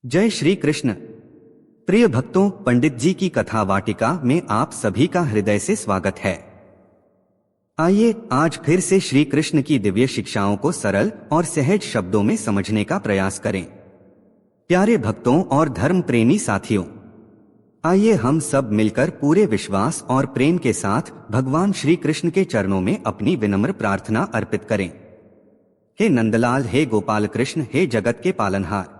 जय श्री कृष्ण। प्रिय भक्तों, पंडित जी की कथा वाटिका में आप सभी का हृदय से स्वागत है। आइए आज फिर से श्री कृष्ण की दिव्य शिक्षाओं को सरल और सहज शब्दों में समझने का प्रयास करें। प्यारे भक्तों और धर्म प्रेमी साथियों, आइए हम सब मिलकर पूरे विश्वास और प्रेम के साथ भगवान श्री कृष्ण के चरणों में अपनी विनम्र प्रार्थना अर्पित करें। हे नंदलाल, हे गोपाल कृष्ण, हे जगत के पालनहार,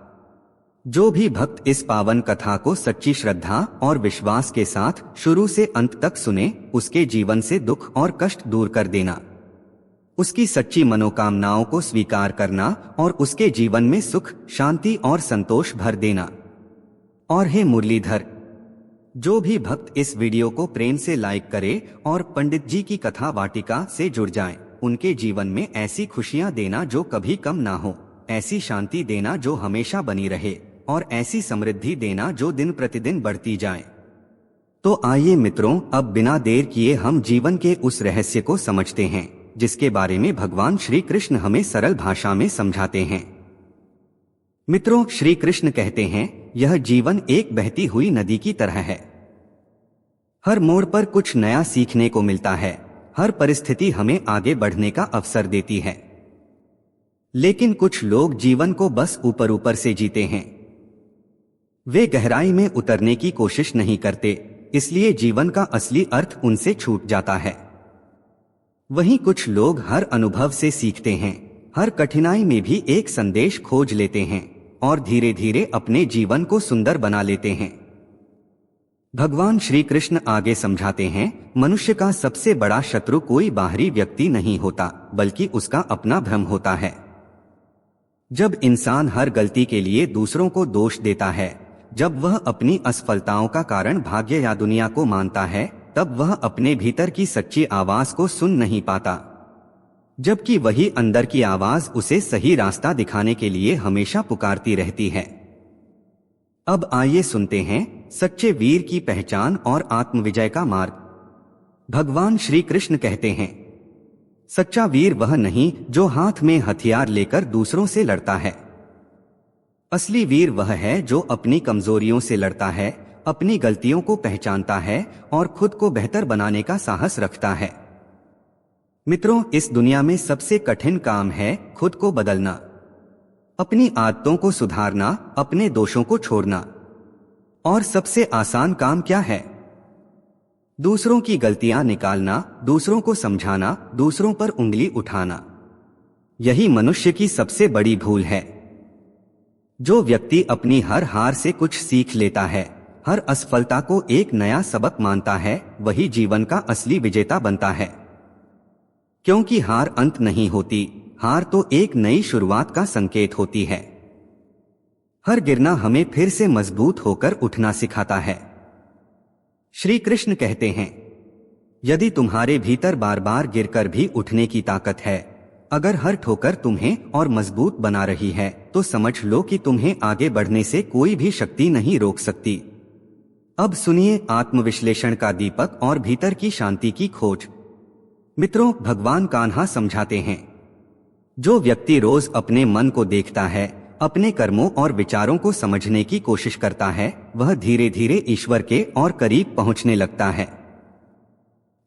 जो भी भक्त इस पावन कथा को सच्ची श्रद्धा और विश्वास के साथ शुरू से अंत तक सुने, उसके जीवन से दुख और कष्ट दूर कर देना, उसकी सच्ची मनोकामनाओं को स्वीकार करना और उसके जीवन में सुख, शांति और संतोष भर देना। और हे मुरलीधर, जो भी भक्त इस वीडियो को प्रेम से लाइक करे और पंडित जी की कथा वाटिका से जुड़ जाएं, उनके जीवन में ऐसी खुशियां देना जो कभी कम ना हो, ऐसी शांति देना जो हमेशा बनी रहे और ऐसी समृद्धि देना जो दिन प्रतिदिन बढ़ती जाए। तो आइए मित्रों, अब बिना देर किए हम जीवन के उस रहस्य को समझते हैं जिसके बारे में भगवान श्री कृष्ण हमें सरल भाषा में समझाते हैं। मित्रों, श्री कृष्ण कहते हैं, यह जीवन एक बहती हुई नदी की तरह है। हर मोड़ पर कुछ नया सीखने को मिलता है, हर परिस्थिति हमें आगे बढ़ने का अवसर देती है। लेकिन कुछ लोग जीवन को बस ऊपर ऊपर से जीते हैं, वे गहराई में उतरने की कोशिश नहीं करते, इसलिए जीवन का असली अर्थ उनसे छूट जाता है। वहीं कुछ लोग हर अनुभव से सीखते हैं, हर कठिनाई में भी एक संदेश खोज लेते हैं और धीरे धीरे अपने जीवन को सुंदर बना लेते हैं। भगवान श्री कृष्ण आगे समझाते हैं, मनुष्य का सबसे बड़ा शत्रु कोई बाहरी व्यक्ति नहीं होता, बल्कि उसका अपना भ्रम होता है। जब इंसान हर गलती के लिए दूसरों को दोष देता है, जब वह अपनी असफलताओं का कारण भाग्य या दुनिया को मानता है, तब वह अपने भीतर की सच्ची आवाज को सुन नहीं पाता, जबकि वही अंदर की आवाज उसे सही रास्ता दिखाने के लिए हमेशा पुकारती रहती है। अब आइए सुनते हैं सच्चे वीर की पहचान और आत्मविजय का मार्ग। भगवान श्री कृष्ण कहते हैं, सच्चा वीर वह नहीं जो हाथ में हथियार लेकर दूसरों से लड़ता है। असली वीर वह है जो अपनी कमजोरियों से लड़ता है, अपनी गलतियों को पहचानता है और खुद को बेहतर बनाने का साहस रखता है। मित्रों, इस दुनिया में सबसे कठिन काम है खुद को बदलना, अपनी आदतों को सुधारना, अपने दोषों को छोड़ना। और सबसे आसान काम क्या है? दूसरों की गलतियां निकालना, दूसरों को समझाना, दूसरों पर उंगली उठाना। यही मनुष्य की सबसे बड़ी भूल है। जो व्यक्ति अपनी हर हार से कुछ सीख लेता है, हर असफलता को एक नया सबक मानता है, वही जीवन का असली विजेता बनता है। क्योंकि हार अंत नहीं होती, हार तो एक नई शुरुआत का संकेत होती है। हर गिरना हमें फिर से मजबूत होकर उठना सिखाता है। श्री कृष्ण कहते हैं, यदि तुम्हारे भीतर बार बार गिरकर भी उठने की ताकत है, अगर हर ठोकर तुम्हें और मजबूत बना रही है, तो समझ लो कि तुम्हें आगे बढ़ने से कोई भी शक्ति नहीं रोक सकती। अब सुनिए आत्मविश्लेषण का दीपक और भीतर की शांति की खोज। मित्रों, भगवान कान्हा समझाते हैं, जो व्यक्ति रोज अपने मन को देखता है, अपने कर्मों और विचारों को समझने की कोशिश करता है, वह धीरे धीरे ईश्वर के और करीब पहुंचने लगता है।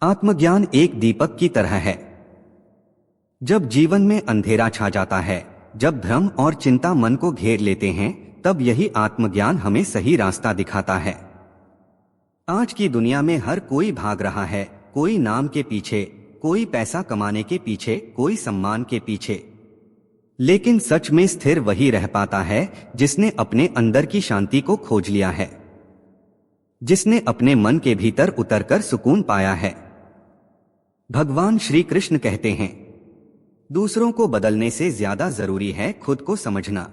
आत्मज्ञान एक दीपक की तरह है। जब जीवन में अंधेरा छा जाता है, जब भ्रम और चिंता मन को घेर लेते हैं, तब यही आत्मज्ञान हमें सही रास्ता दिखाता है। आज की दुनिया में हर कोई भाग रहा है, कोई नाम के पीछे, कोई पैसा कमाने के पीछे, कोई सम्मान के पीछे। लेकिन सच में स्थिर वही रह पाता है जिसने अपने अंदर की शांति को खोज लिया है, जिसने अपने मन के भीतर उतरकर सुकून पाया है। भगवान श्री कृष्ण कहते हैं, दूसरों को बदलने से ज्यादा जरूरी है खुद को समझना।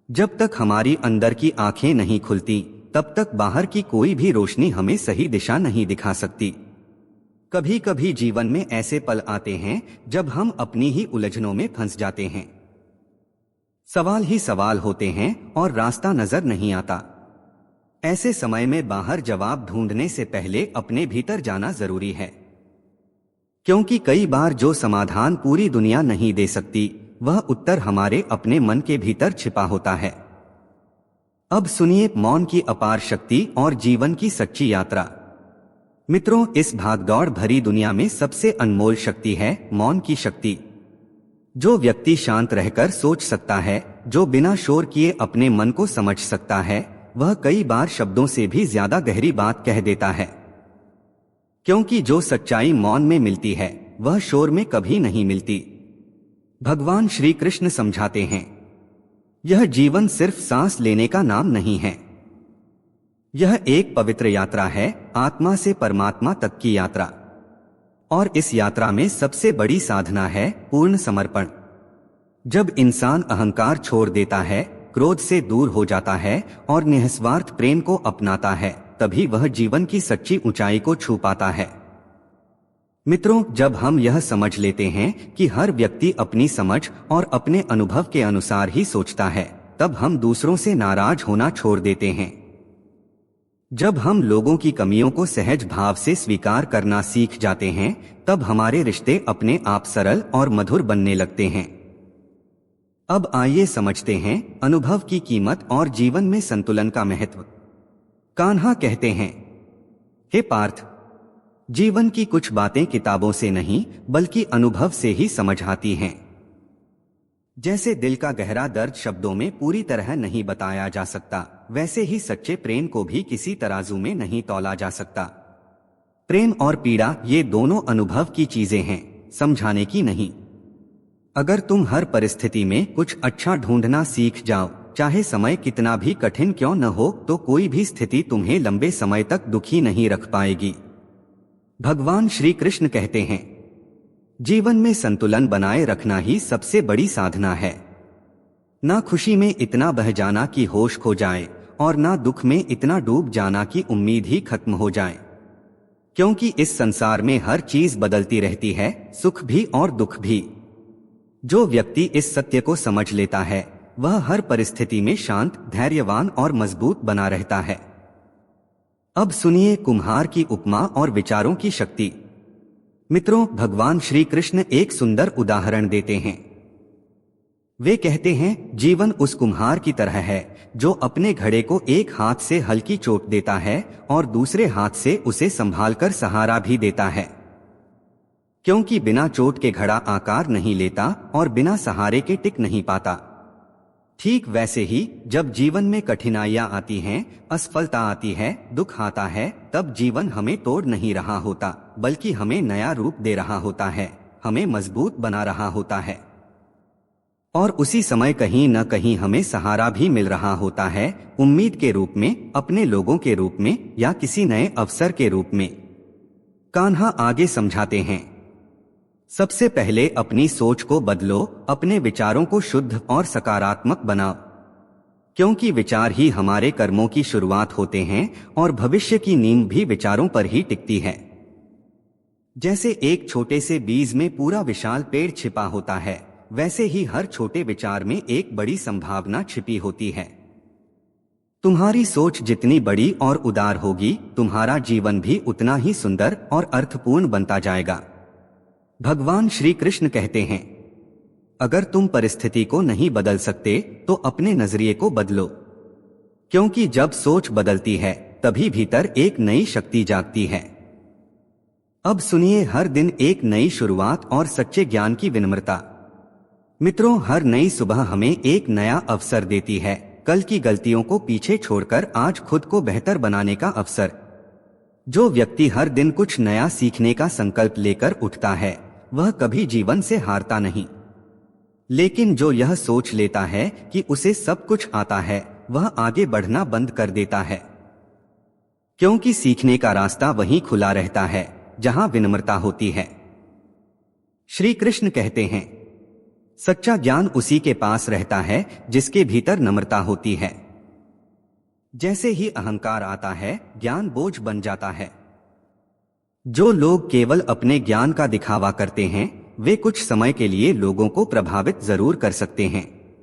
जब तक हमारी अंदर की आंखें नहीं खुलती, तब तक बाहर की कोई भी रोशनी हमें सही दिशा नहीं दिखा सकती। कभी कभी जीवन में ऐसे पल आते हैं जब हम अपनी ही उलझनों में फंस जाते हैं। सवाल ही सवाल होते हैं और रास्ता नजर नहीं आता। ऐसे समय में बाहर जवाब ढूंढने से पहले अपने भीतर जाना जरूरी है, क्योंकि कई बार जो समाधान पूरी दुनिया नहीं दे सकती, वह उत्तर हमारे अपने मन के भीतर छिपा होता है। अब सुनिए मौन की अपार शक्ति और जीवन की सच्ची यात्रा। मित्रों, इस भागदौड़ भरी दुनिया में सबसे अनमोल शक्ति है मौन की शक्ति। जो व्यक्ति शांत रहकर सोच सकता है, जो बिना शोर किए अपने मन को समझ सकता है, वह कई बार शब्दों से भी ज्यादा गहरी बात कह देता है। क्योंकि जो सच्चाई मौन में मिलती है वह शोर में कभी नहीं मिलती। भगवान श्री कृष्ण समझाते हैं, यह जीवन सिर्फ सांस लेने का नाम नहीं है, यह एक पवित्र यात्रा है, आत्मा से परमात्मा तक की यात्रा। और इस यात्रा में सबसे बड़ी साधना है पूर्ण समर्पण। जब इंसान अहंकार छोड़ देता है, क्रोध से दूर हो जाता है और निस्वार्थ प्रेम को अपनाता है, तभी वह जीवन की सच्ची ऊंचाई को छू पाता है। मित्रों, जब हम यह समझ लेते हैं कि हर व्यक्ति अपनी समझ और अपने अनुभव के अनुसार ही सोचता है, तब हम दूसरों से नाराज होना छोड़ देते हैं। जब हम लोगों की कमियों को सहज भाव से स्वीकार करना सीख जाते हैं, तब हमारे रिश्ते अपने आप सरल और मधुर बनने लगते हैं। अब आइए समझते हैं अनुभव की कीमत और जीवन में संतुलन का महत्व। कान्हा कहते हैं, हे पार्थ, जीवन की कुछ बातें किताबों से नहीं बल्कि अनुभव से ही समझ आती हैं। जैसे दिल का गहरा दर्द शब्दों में पूरी तरह नहीं बताया जा सकता, वैसे ही सच्चे प्रेम को भी किसी तराजू में नहीं तौला जा सकता। प्रेम और पीड़ा ये दोनों अनुभव की चीजें हैं, समझाने की नहीं। अगर तुम हर परिस्थिति में कुछ अच्छा ढूंढना सीख जाओ, चाहे समय कितना भी कठिन क्यों न हो, तो कोई भी स्थिति तुम्हें लंबे समय तक दुखी नहीं रख पाएगी। भगवान श्री कृष्ण कहते हैं, जीवन में संतुलन बनाए रखना ही सबसे बड़ी साधना है। ना खुशी में इतना बह जाना कि होश खो जाए और ना दुख में इतना डूब जाना कि उम्मीद ही खत्म हो जाए। क्योंकि इस संसार में हर चीज बदलती रहती है, सुख भी और दुख भी। जो व्यक्ति इस सत्य को समझ लेता है, वह हर परिस्थिति में शांत, धैर्यवान और मजबूत बना रहता है। अब सुनिए कुम्हार की उपमा और विचारों की शक्ति। मित्रों, भगवान श्री कृष्ण एक सुंदर उदाहरण देते हैं। वे कहते हैं, जीवन उस कुम्हार की तरह है जो अपने घड़े को एक हाथ से हल्की चोट देता है और दूसरे हाथ से उसे संभालकर सहारा भी देता है। क्योंकि बिना चोट के घड़ा आकार नहीं लेता और बिना सहारे के टिक नहीं पाता। ठीक वैसे ही जब जीवन में कठिनाइयां आती हैं, असफलता आती है, दुख आता है, तब जीवन हमें तोड़ नहीं रहा होता, बल्कि हमें नया रूप दे रहा होता है, हमें मजबूत बना रहा होता है। और उसी समय कहीं न कहीं हमें सहारा भी मिल रहा होता है, उम्मीद के रूप में, अपने लोगों के रूप में या किसी नए अवसर के रूप में। कान्हा आगे समझाते हैं, सबसे पहले अपनी सोच को बदलो, अपने विचारों को शुद्ध और सकारात्मक बनाओ। क्योंकि विचार ही हमारे कर्मों की शुरुआत होते हैं और भविष्य की नींव भी विचारों पर ही टिकती है। जैसे एक छोटे से बीज में पूरा विशाल पेड़ छिपा होता है, वैसे ही हर छोटे विचार में एक बड़ी संभावना छिपी होती है। तुम्हारी सोच जितनी बड़ी और उदार होगी, तुम्हारा जीवन भी उतना ही सुंदर और अर्थपूर्ण बनता जाएगा। भगवान श्री कृष्ण कहते हैं, अगर तुम परिस्थिति को नहीं बदल सकते तो अपने नजरिए को बदलो। क्योंकि जब सोच बदलती है तभी भीतर एक नई शक्ति जागती है। अब सुनिए हर दिन एक नई शुरुआत और सच्चे ज्ञान की विनम्रता। मित्रों, हर नई सुबह हमें एक नया अवसर देती है, कल की गलतियों को पीछे छोड़कर आज खुद को बेहतर बनाने का अवसर। जो व्यक्ति हर दिन कुछ नया सीखने का संकल्प लेकर उठता है, वह कभी जीवन से हारता नहीं। लेकिन जो यह सोच लेता है कि उसे सब कुछ आता है, वह आगे बढ़ना बंद कर देता है। क्योंकि सीखने का रास्ता वहीं खुला रहता है जहां विनम्रता होती है। श्री कृष्ण कहते हैं, सच्चा ज्ञान उसी के पास रहता है जिसके भीतर नम्रता होती है। जैसे ही अहंकार आता है, ज्ञान बोझ बन जाता है। जो लोग केवल अपने ज्ञान का दिखावा करते हैं, वे कुछ समय के लिए लोगों को प्रभावित जरूर कर सकते हैं,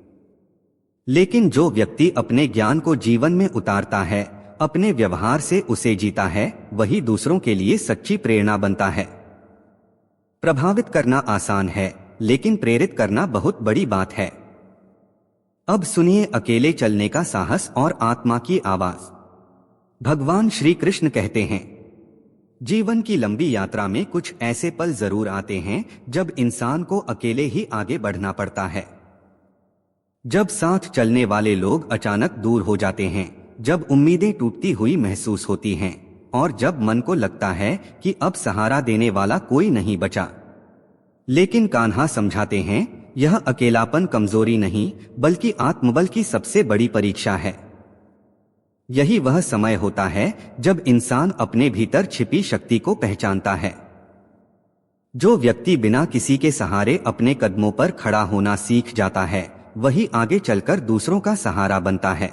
लेकिन जो व्यक्ति अपने ज्ञान को जीवन में उतारता है, अपने व्यवहार से उसे जीता है, वही दूसरों के लिए सच्ची प्रेरणा बनता है। प्रभावित करना आसान है, लेकिन प्रेरित करना बहुत बड़ी बात है। अब सुनिए अकेले चलने का साहस और आत्मा की आवाज। भगवान श्री कृष्ण कहते हैं, जीवन की लंबी यात्रा में कुछ ऐसे पल जरूर आते हैं जब इंसान को अकेले ही आगे बढ़ना पड़ता है। जब साथ चलने वाले लोग अचानक दूर हो जाते हैं, जब उम्मीदें टूटती हुई महसूस होती हैं और जब मन को लगता है कि अब सहारा देने वाला कोई नहीं बचा। लेकिन कान्हा समझाते हैं, यह अकेलापन कमजोरी नहीं बल्कि आत्मबल की सबसे बड़ी परीक्षा है। यही वह समय होता है जब इंसान अपने भीतर छिपी शक्ति को पहचानता है। जो व्यक्ति बिना किसी के सहारे अपने कदमों पर खड़ा होना सीख जाता है, वही आगे चलकर दूसरों का सहारा बनता है।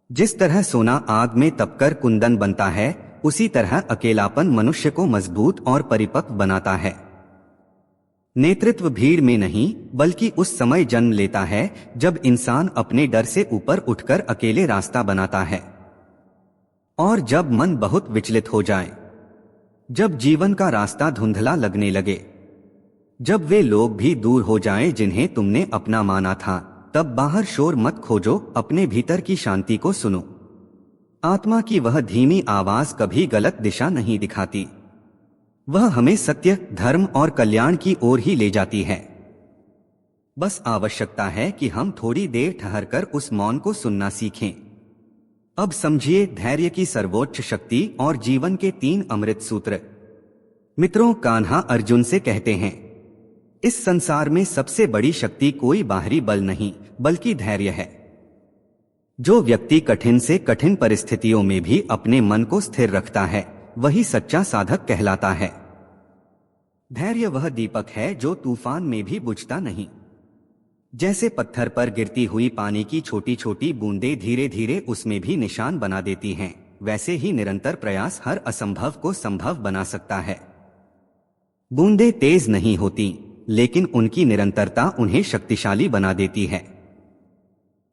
जिस तरह सोना आग में तपकर कुंदन बनता है, उसी तरह अकेलापन मनुष्य को मजबूत और परिपक्व बनाता है। नेतृत्व भीड़ में नहीं बल्कि उस समय जन्म लेता है जब इंसान अपने डर से ऊपर उठकर अकेले रास्ता बनाता है। और जब मन बहुत विचलित हो जाए, जब जीवन का रास्ता धुंधला लगने लगे, जब वे लोग भी दूर हो जाएं जिन्हें तुमने अपना माना था, तब बाहर शोर मत खोजो, अपने भीतर की शांति को सुनो। आत्मा की वह धीमी आवाज कभी गलत दिशा नहीं दिखाती, वह हमें सत्य, धर्म और कल्याण की ओर ही ले जाती है। बस आवश्यकता है कि हम थोड़ी देर ठहरकर उस मौन को सुनना सीखें। अब समझिए धैर्य की सर्वोच्च शक्ति और जीवन के 3 अमृत सूत्र। मित्रों, कान्हा अर्जुन से कहते हैं, इस संसार में सबसे बड़ी शक्ति कोई बाहरी बल नहीं बल्कि धैर्य है। जो व्यक्ति कठिन से कठिन परिस्थितियों में भी अपने मन को स्थिर रखता है, वही सच्चा साधक कहलाता है। धैर्य वह दीपक है जो तूफान में भी बुझता नहीं। जैसे पत्थर पर गिरती हुई पानी की छोटी छोटी बूंदें धीरे धीरे उसमें भी निशान बना देती हैं, वैसे ही निरंतर प्रयास हर असंभव को संभव बना सकता है। बूंदें तेज नहीं होती, लेकिन उनकी निरंतरता उन्हें शक्तिशाली बना देती है।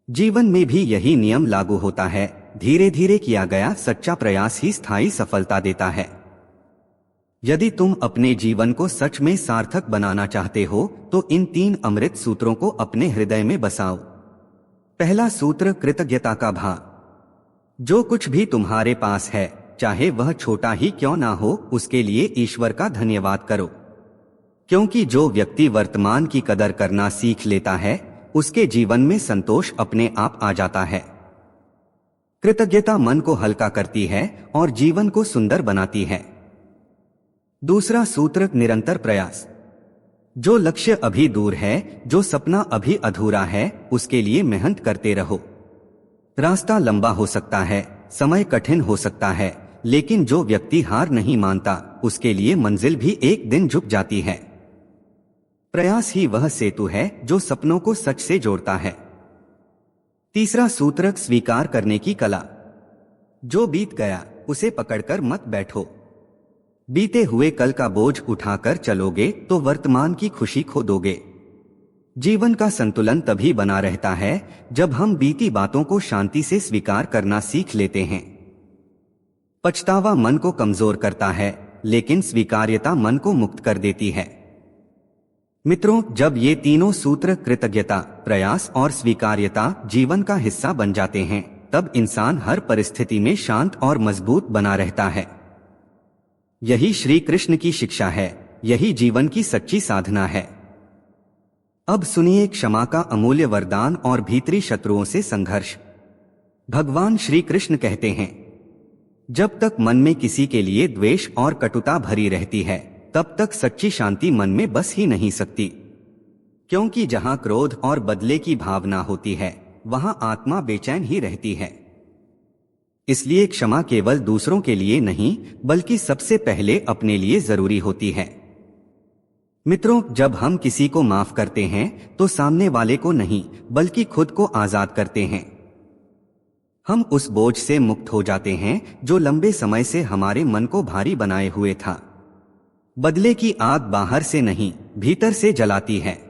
जीवन में भी यही नियम लागू होता है। धीरे धीरे किया गया सच्चा प्रयास ही स्थायी सफलता देता है। यदि तुम अपने जीवन को सच में सार्थक बनाना चाहते हो, तो इन 3 अमृत सूत्रों को अपने हृदय में बसाओ। पहला सूत्र, कृतज्ञता का भाव। जो कुछ भी तुम्हारे पास है, चाहे वह छोटा ही क्यों ना हो, उसके लिए ईश्वर का धन्यवाद करो। क्योंकि जो व्यक्ति वर्तमान की कदर करना सीख लेता है, उसके जीवन में संतोष अपने आप आ जाता है। कृतज्ञता मन को हल्का करती है और जीवन को सुंदर बनाती है। दूसरा सूत्र, निरंतर प्रयास। जो लक्ष्य अभी दूर है, जो सपना अभी अधूरा है, उसके लिए मेहनत करते रहो। रास्ता लंबा हो सकता है, समय कठिन हो सकता है, लेकिन जो व्यक्ति हार नहीं मानता, उसके लिए मंजिल भी एक दिन झुक जाती है। प्रयास ही वह सेतु है जो सपनों को सच से जोड़ता है। तीसरा सूत्र, स्वीकार करने की कला। जो बीत गया उसे पकड़कर मत बैठो। बीते हुए कल का बोझ उठाकर चलोगे तो वर्तमान की खुशी खो दोगे। जीवन का संतुलन तभी बना रहता है जब हम बीती बातों को शांति से स्वीकार करना सीख लेते हैं। पछतावा मन को कमजोर करता है, लेकिन स्वीकार्यता मन को मुक्त कर देती है। मित्रों, जब ये तीनों सूत्र कृतज्ञता, प्रयास और स्वीकार्यता जीवन का हिस्सा बन जाते हैं, तब इंसान हर परिस्थिति में शांत और मजबूत बना रहता है। यही श्री कृष्ण की शिक्षा है, यही जीवन की सच्ची साधना है। अब सुनिए क्षमा का अमूल्य वरदान और भीतरी शत्रुओं से संघर्ष। भगवान श्री कृष्ण कहते हैं, जब तक मन में किसी के लिए द्वेष और कटुता भरी रहती है, तब तक सच्ची शांति मन में बस ही नहीं सकती। क्योंकि जहां क्रोध और बदले की भावना होती है, वहां आत्मा बेचैन ही रहती है। इसलिए क्षमा केवल दूसरों के लिए नहीं, बल्कि सबसे पहले अपने लिए जरूरी होती है। मित्रों, जब हम किसी को माफ करते हैं, तो सामने वाले को नहीं, बल्कि खुद को आजाद करते हैं। हम उस बोझ से मुक्त हो जाते हैं जो लंबे समय से हमारे मन को भारी बनाए हुए था। बदले की आग बाहर से नहीं, भीतर से जलाती है।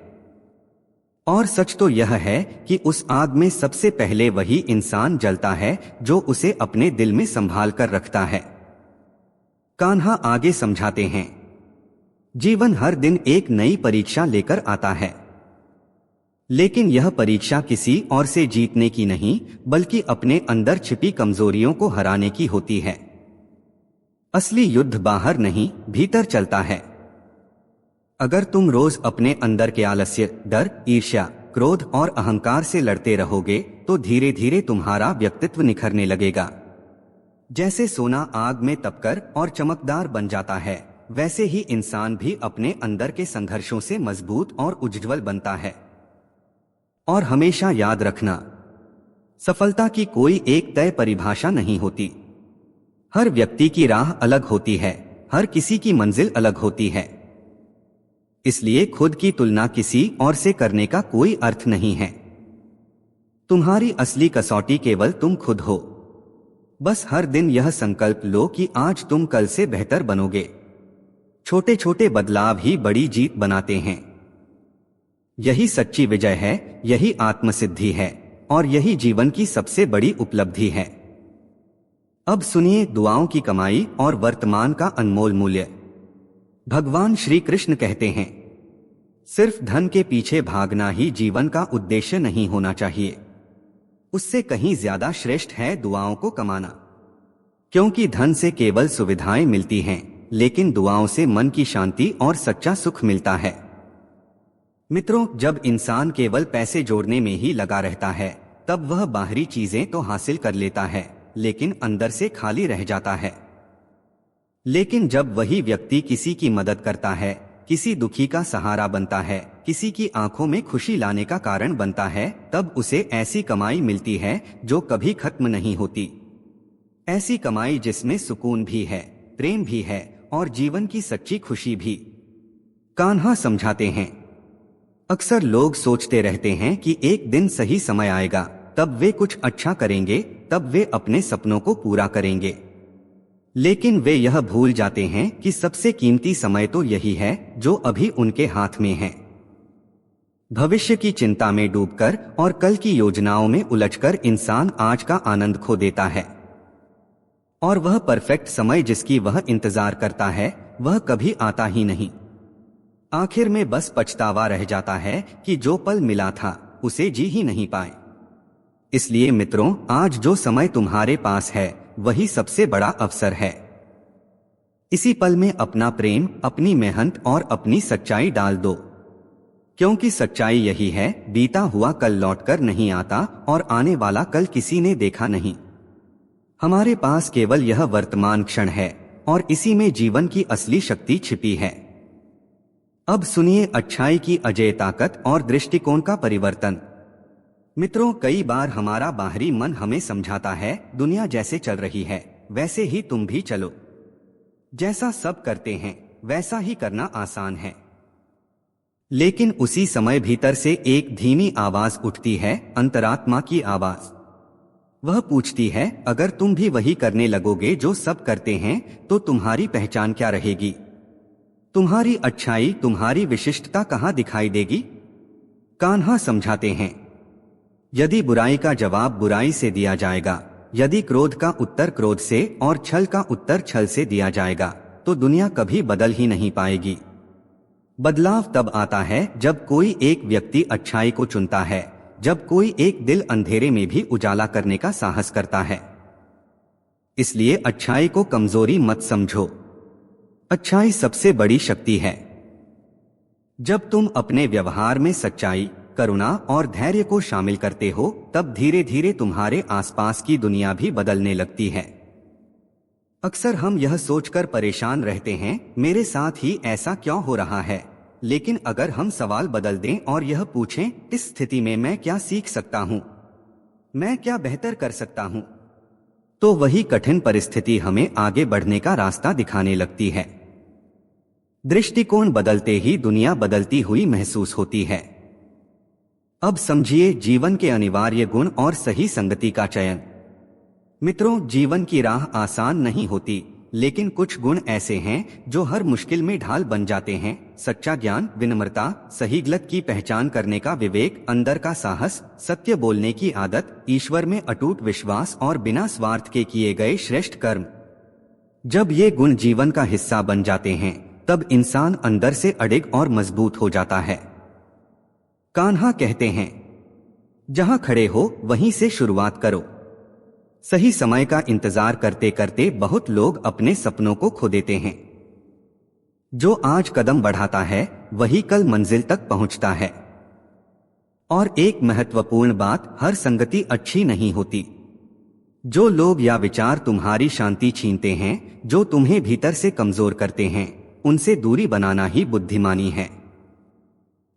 और सच तो यह है कि उस आग में सबसे पहले वही इंसान जलता है जो उसे अपने दिल में संभाल कर रखता है। कान्हा आगे समझाते हैं, जीवन हर दिन एक नई परीक्षा लेकर आता है। लेकिन यह परीक्षा किसी और से जीतने की नहीं, बल्कि अपने अंदर छिपी कमजोरियों को हराने की होती है। असली युद्ध बाहर नहीं, भीतर चलता है। अगर तुम रोज अपने अंदर के आलस्य, डर, ईर्ष्या, क्रोध और अहंकार से लड़ते रहोगे तो धीरे धीरे तुम्हारा व्यक्तित्व निखरने लगेगा। जैसे सोना आग में तपकर और चमकदार बन जाता है, वैसे ही इंसान भी अपने अंदर के संघर्षों से मजबूत और उज्ज्वल बनता है। और हमेशा याद रखना, सफलता की कोई एक तय परिभाषा नहीं होती। हर व्यक्ति की राह अलग होती है, हर किसी की मंजिल अलग होती है। इसलिए खुद की तुलना किसी और से करने का कोई अर्थ नहीं है। तुम्हारी असली कसौटी केवल तुम खुद हो। बस हर दिन यह संकल्प लो कि आज तुम कल से बेहतर बनोगे। छोटे छोटे बदलाव ही बड़ी जीत बनाते हैं। यही सच्ची विजय है, यही आत्मसिद्धि है और यही जीवन की सबसे बड़ी उपलब्धि है। अब सुनिए दुआओं की कमाई और वर्तमान का अनमोल मूल्य। भगवान श्री कृष्ण कहते हैं, सिर्फ धन के पीछे भागना ही जीवन का उद्देश्य नहीं होना चाहिए। उससे कहीं ज्यादा श्रेष्ठ है दुआओं को कमाना। क्योंकि धन से केवल सुविधाएं मिलती हैं, लेकिन दुआओं से मन की शांति और सच्चा सुख मिलता है। मित्रों, जब इंसान केवल पैसे जोड़ने में ही लगा रहता है, तब वह बाहरी चीजें तो हासिल कर लेता है, लेकिन अंदर से खाली रह जाता है। लेकिन जब वही व्यक्ति किसी की मदद करता है, किसी दुखी का सहारा बनता है, किसी की आंखों में खुशी लाने का कारण बनता है, तब उसे ऐसी कमाई मिलती है जो कभी खत्म नहीं होती। ऐसी कमाई जिसमें सुकून भी है, प्रेम भी है और जीवन की सच्ची खुशी भी। कान्हा समझाते हैं, अक्सर लोग सोचते रहते हैं कि एक दिन सही समय आएगा, तब वे कुछ अच्छा करेंगे, तब वे अपने सपनों को पूरा करेंगे। लेकिन वे यह भूल जाते हैं कि सबसे कीमती समय तो यही है जो अभी उनके हाथ में है। भविष्य की चिंता में डूबकर और कल की योजनाओं में उलझकर इंसान आज का आनंद खो देता है। और वह परफेक्ट समय जिसकी वह इंतजार करता है, वह कभी आता ही नहीं। आखिर में बस पछतावा रह जाता है कि जो पल मिला था उसे जी ही नहीं पाए। इसलिए मित्रों, आज जो समय तुम्हारे पास है वही सबसे बड़ा अवसर है। इसी पल में अपना प्रेम, अपनी मेहनत और अपनी सच्चाई डाल दो। क्योंकि सच्चाई यही है, बीता हुआ कल लौटकर नहीं आता और आने वाला कल किसी ने देखा नहीं। हमारे पास केवल यह वर्तमान क्षण है और इसी में जीवन की असली शक्ति छिपी है। अब सुनिए अच्छाई की अजेय ताकत और दृष्टिकोण का परिवर्तन। मित्रों, कई बार हमारा बाहरी मन हमें समझाता है, दुनिया जैसे चल रही है वैसे ही तुम भी चलो। जैसा सब करते हैं वैसा ही करना आसान है। लेकिन उसी समय भीतर से एक धीमी आवाज उठती है, अंतरात्मा की आवाज। वह पूछती है, अगर तुम भी वही करने लगोगे जो सब करते हैं, तो तुम्हारी पहचान क्या रहेगी? तुम्हारी अच्छाई, तुम्हारी विशिष्टता कहाँ दिखाई देगी? कान्हा समझाते हैं, यदि बुराई का जवाब बुराई से दिया जाएगा, यदि क्रोध का उत्तर क्रोध से और छल का उत्तर छल से दिया जाएगा, तो दुनिया कभी बदल ही नहीं पाएगी। बदलाव तब आता है जब कोई एक व्यक्ति अच्छाई को चुनता है, जब कोई एक दिल अंधेरे में भी उजाला करने का साहस करता है। इसलिए अच्छाई को कमजोरी मत समझो, अच्छाई सबसे बड़ी शक्ति है। जब तुम अपने व्यवहार में सच्चाई, करुणा और धैर्य को शामिल करते हो, तब धीरे धीरे तुम्हारे आसपास की दुनिया भी बदलने लगती है। अक्सर हम यह सोचकर परेशान रहते हैं, मेरे साथ ही ऐसा क्यों हो रहा है। लेकिन अगर हम सवाल बदल दें और यह पूछें, इस स्थिति में मैं क्या सीख सकता हूं, मैं क्या बेहतर कर सकता हूं, तो वही कठिन परिस्थिति हमें आगे बढ़ने का रास्ता दिखाने लगती है। दृष्टिकोण बदलते ही दुनिया बदलती हुई महसूस होती है। अब समझिए जीवन के अनिवार्य गुण और सही संगति का चयन। मित्रों, जीवन की राह आसान नहीं होती, लेकिन कुछ गुण ऐसे हैं जो हर मुश्किल में ढाल बन जाते हैं। सच्चा ज्ञान, विनम्रता, सही गलत की पहचान करने का विवेक, अंदर का साहस, सत्य बोलने की आदत, ईश्वर में अटूट विश्वास और बिना स्वार्थ के किए गए श्रेष्ठ कर्म। जब ये गुण जीवन का हिस्सा बन जाते हैं, तब इंसान अंदर से अडिग और मजबूत हो जाता है। कान्हा कहते हैं, जहां खड़े हो वहीं से शुरुआत करो। सही समय का इंतजार करते करते बहुत लोग अपने सपनों को खो देते हैं। जो आज कदम बढ़ाता है वही कल मंजिल तक पहुंचता है। और एक महत्वपूर्ण बात, हर संगति अच्छी नहीं होती। जो लोग या विचार तुम्हारी शांति छीनते हैं, जो तुम्हें भीतर से कमजोर करते हैं, उनसे दूरी बनाना ही बुद्धिमानी है।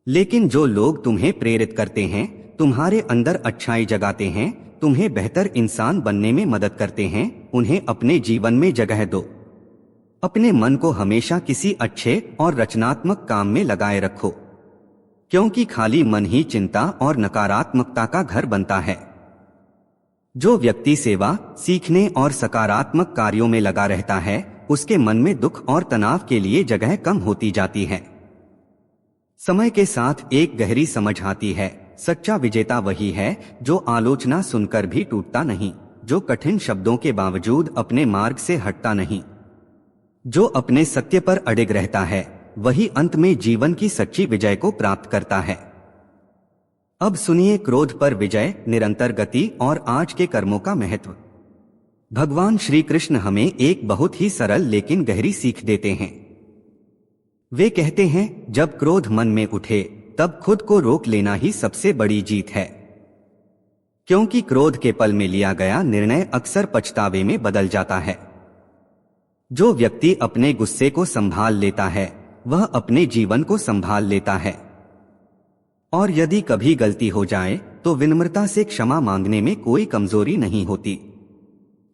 लेकिन जो लोग तुम्हें प्रेरित करते हैं, तुम्हारे अंदर अच्छाई जगाते हैं, तुम्हें बेहतर इंसान बनने में मदद करते हैं, उन्हें अपने जीवन में जगह दो। अपने मन को हमेशा किसी अच्छे और रचनात्मक काम में लगाए रखो, क्योंकि खाली मन ही चिंता और नकारात्मकता का घर बनता है। जो व्यक्ति सेवा, सीखने और सकारात्मक कार्यों में लगा रहता है, उसके मन में दुख और तनाव के लिए जगह कम होती जाती है। समय के साथ एक गहरी समझ आती है, सच्चा विजेता वही है जो आलोचना सुनकर भी टूटता नहीं, जो कठिन शब्दों के बावजूद अपने मार्ग से हटता नहीं, जो अपने सत्य पर अडिग रहता है, वही अंत में जीवन की सच्ची विजय को प्राप्त करता है। अब सुनिए क्रोध पर विजय, निरंतर गति और आज के कर्मों का महत्व। भगवान श्री कृष्ण हमें एक बहुत ही सरल लेकिन गहरी सीख देते हैं। वे कहते हैं, जब क्रोध मन में उठे तब खुद को रोक लेना ही सबसे बड़ी जीत है, क्योंकि क्रोध के पल में लिया गया निर्णय अक्सर पछतावे में बदल जाता है। जो व्यक्ति अपने गुस्से को संभाल लेता है, वह अपने जीवन को संभाल लेता है। और यदि कभी गलती हो जाए तो विनम्रता से क्षमा मांगने में कोई कमजोरी नहीं होती।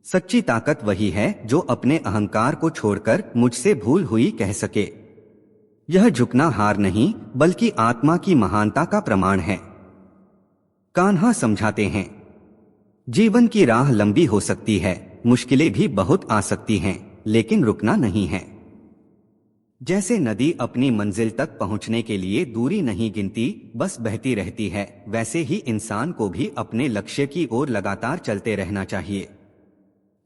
सच्ची ताकत वही है जो अपने अहंकार को छोड़कर मुझसे भूल हुई कह सके। यह झुकना हार नहीं, बल्कि आत्मा की महानता का प्रमाण है। कान्हा समझाते हैं, जीवन की राह लंबी हो सकती है, मुश्किलें भी बहुत आ सकती हैं, लेकिन रुकना नहीं है। जैसे नदी अपनी मंजिल तक पहुंचने के लिए दूरी नहीं गिनती, बस बहती रहती है, वैसे ही इंसान को भी अपने लक्ष्य की ओर लगातार चलते रहना चाहिए।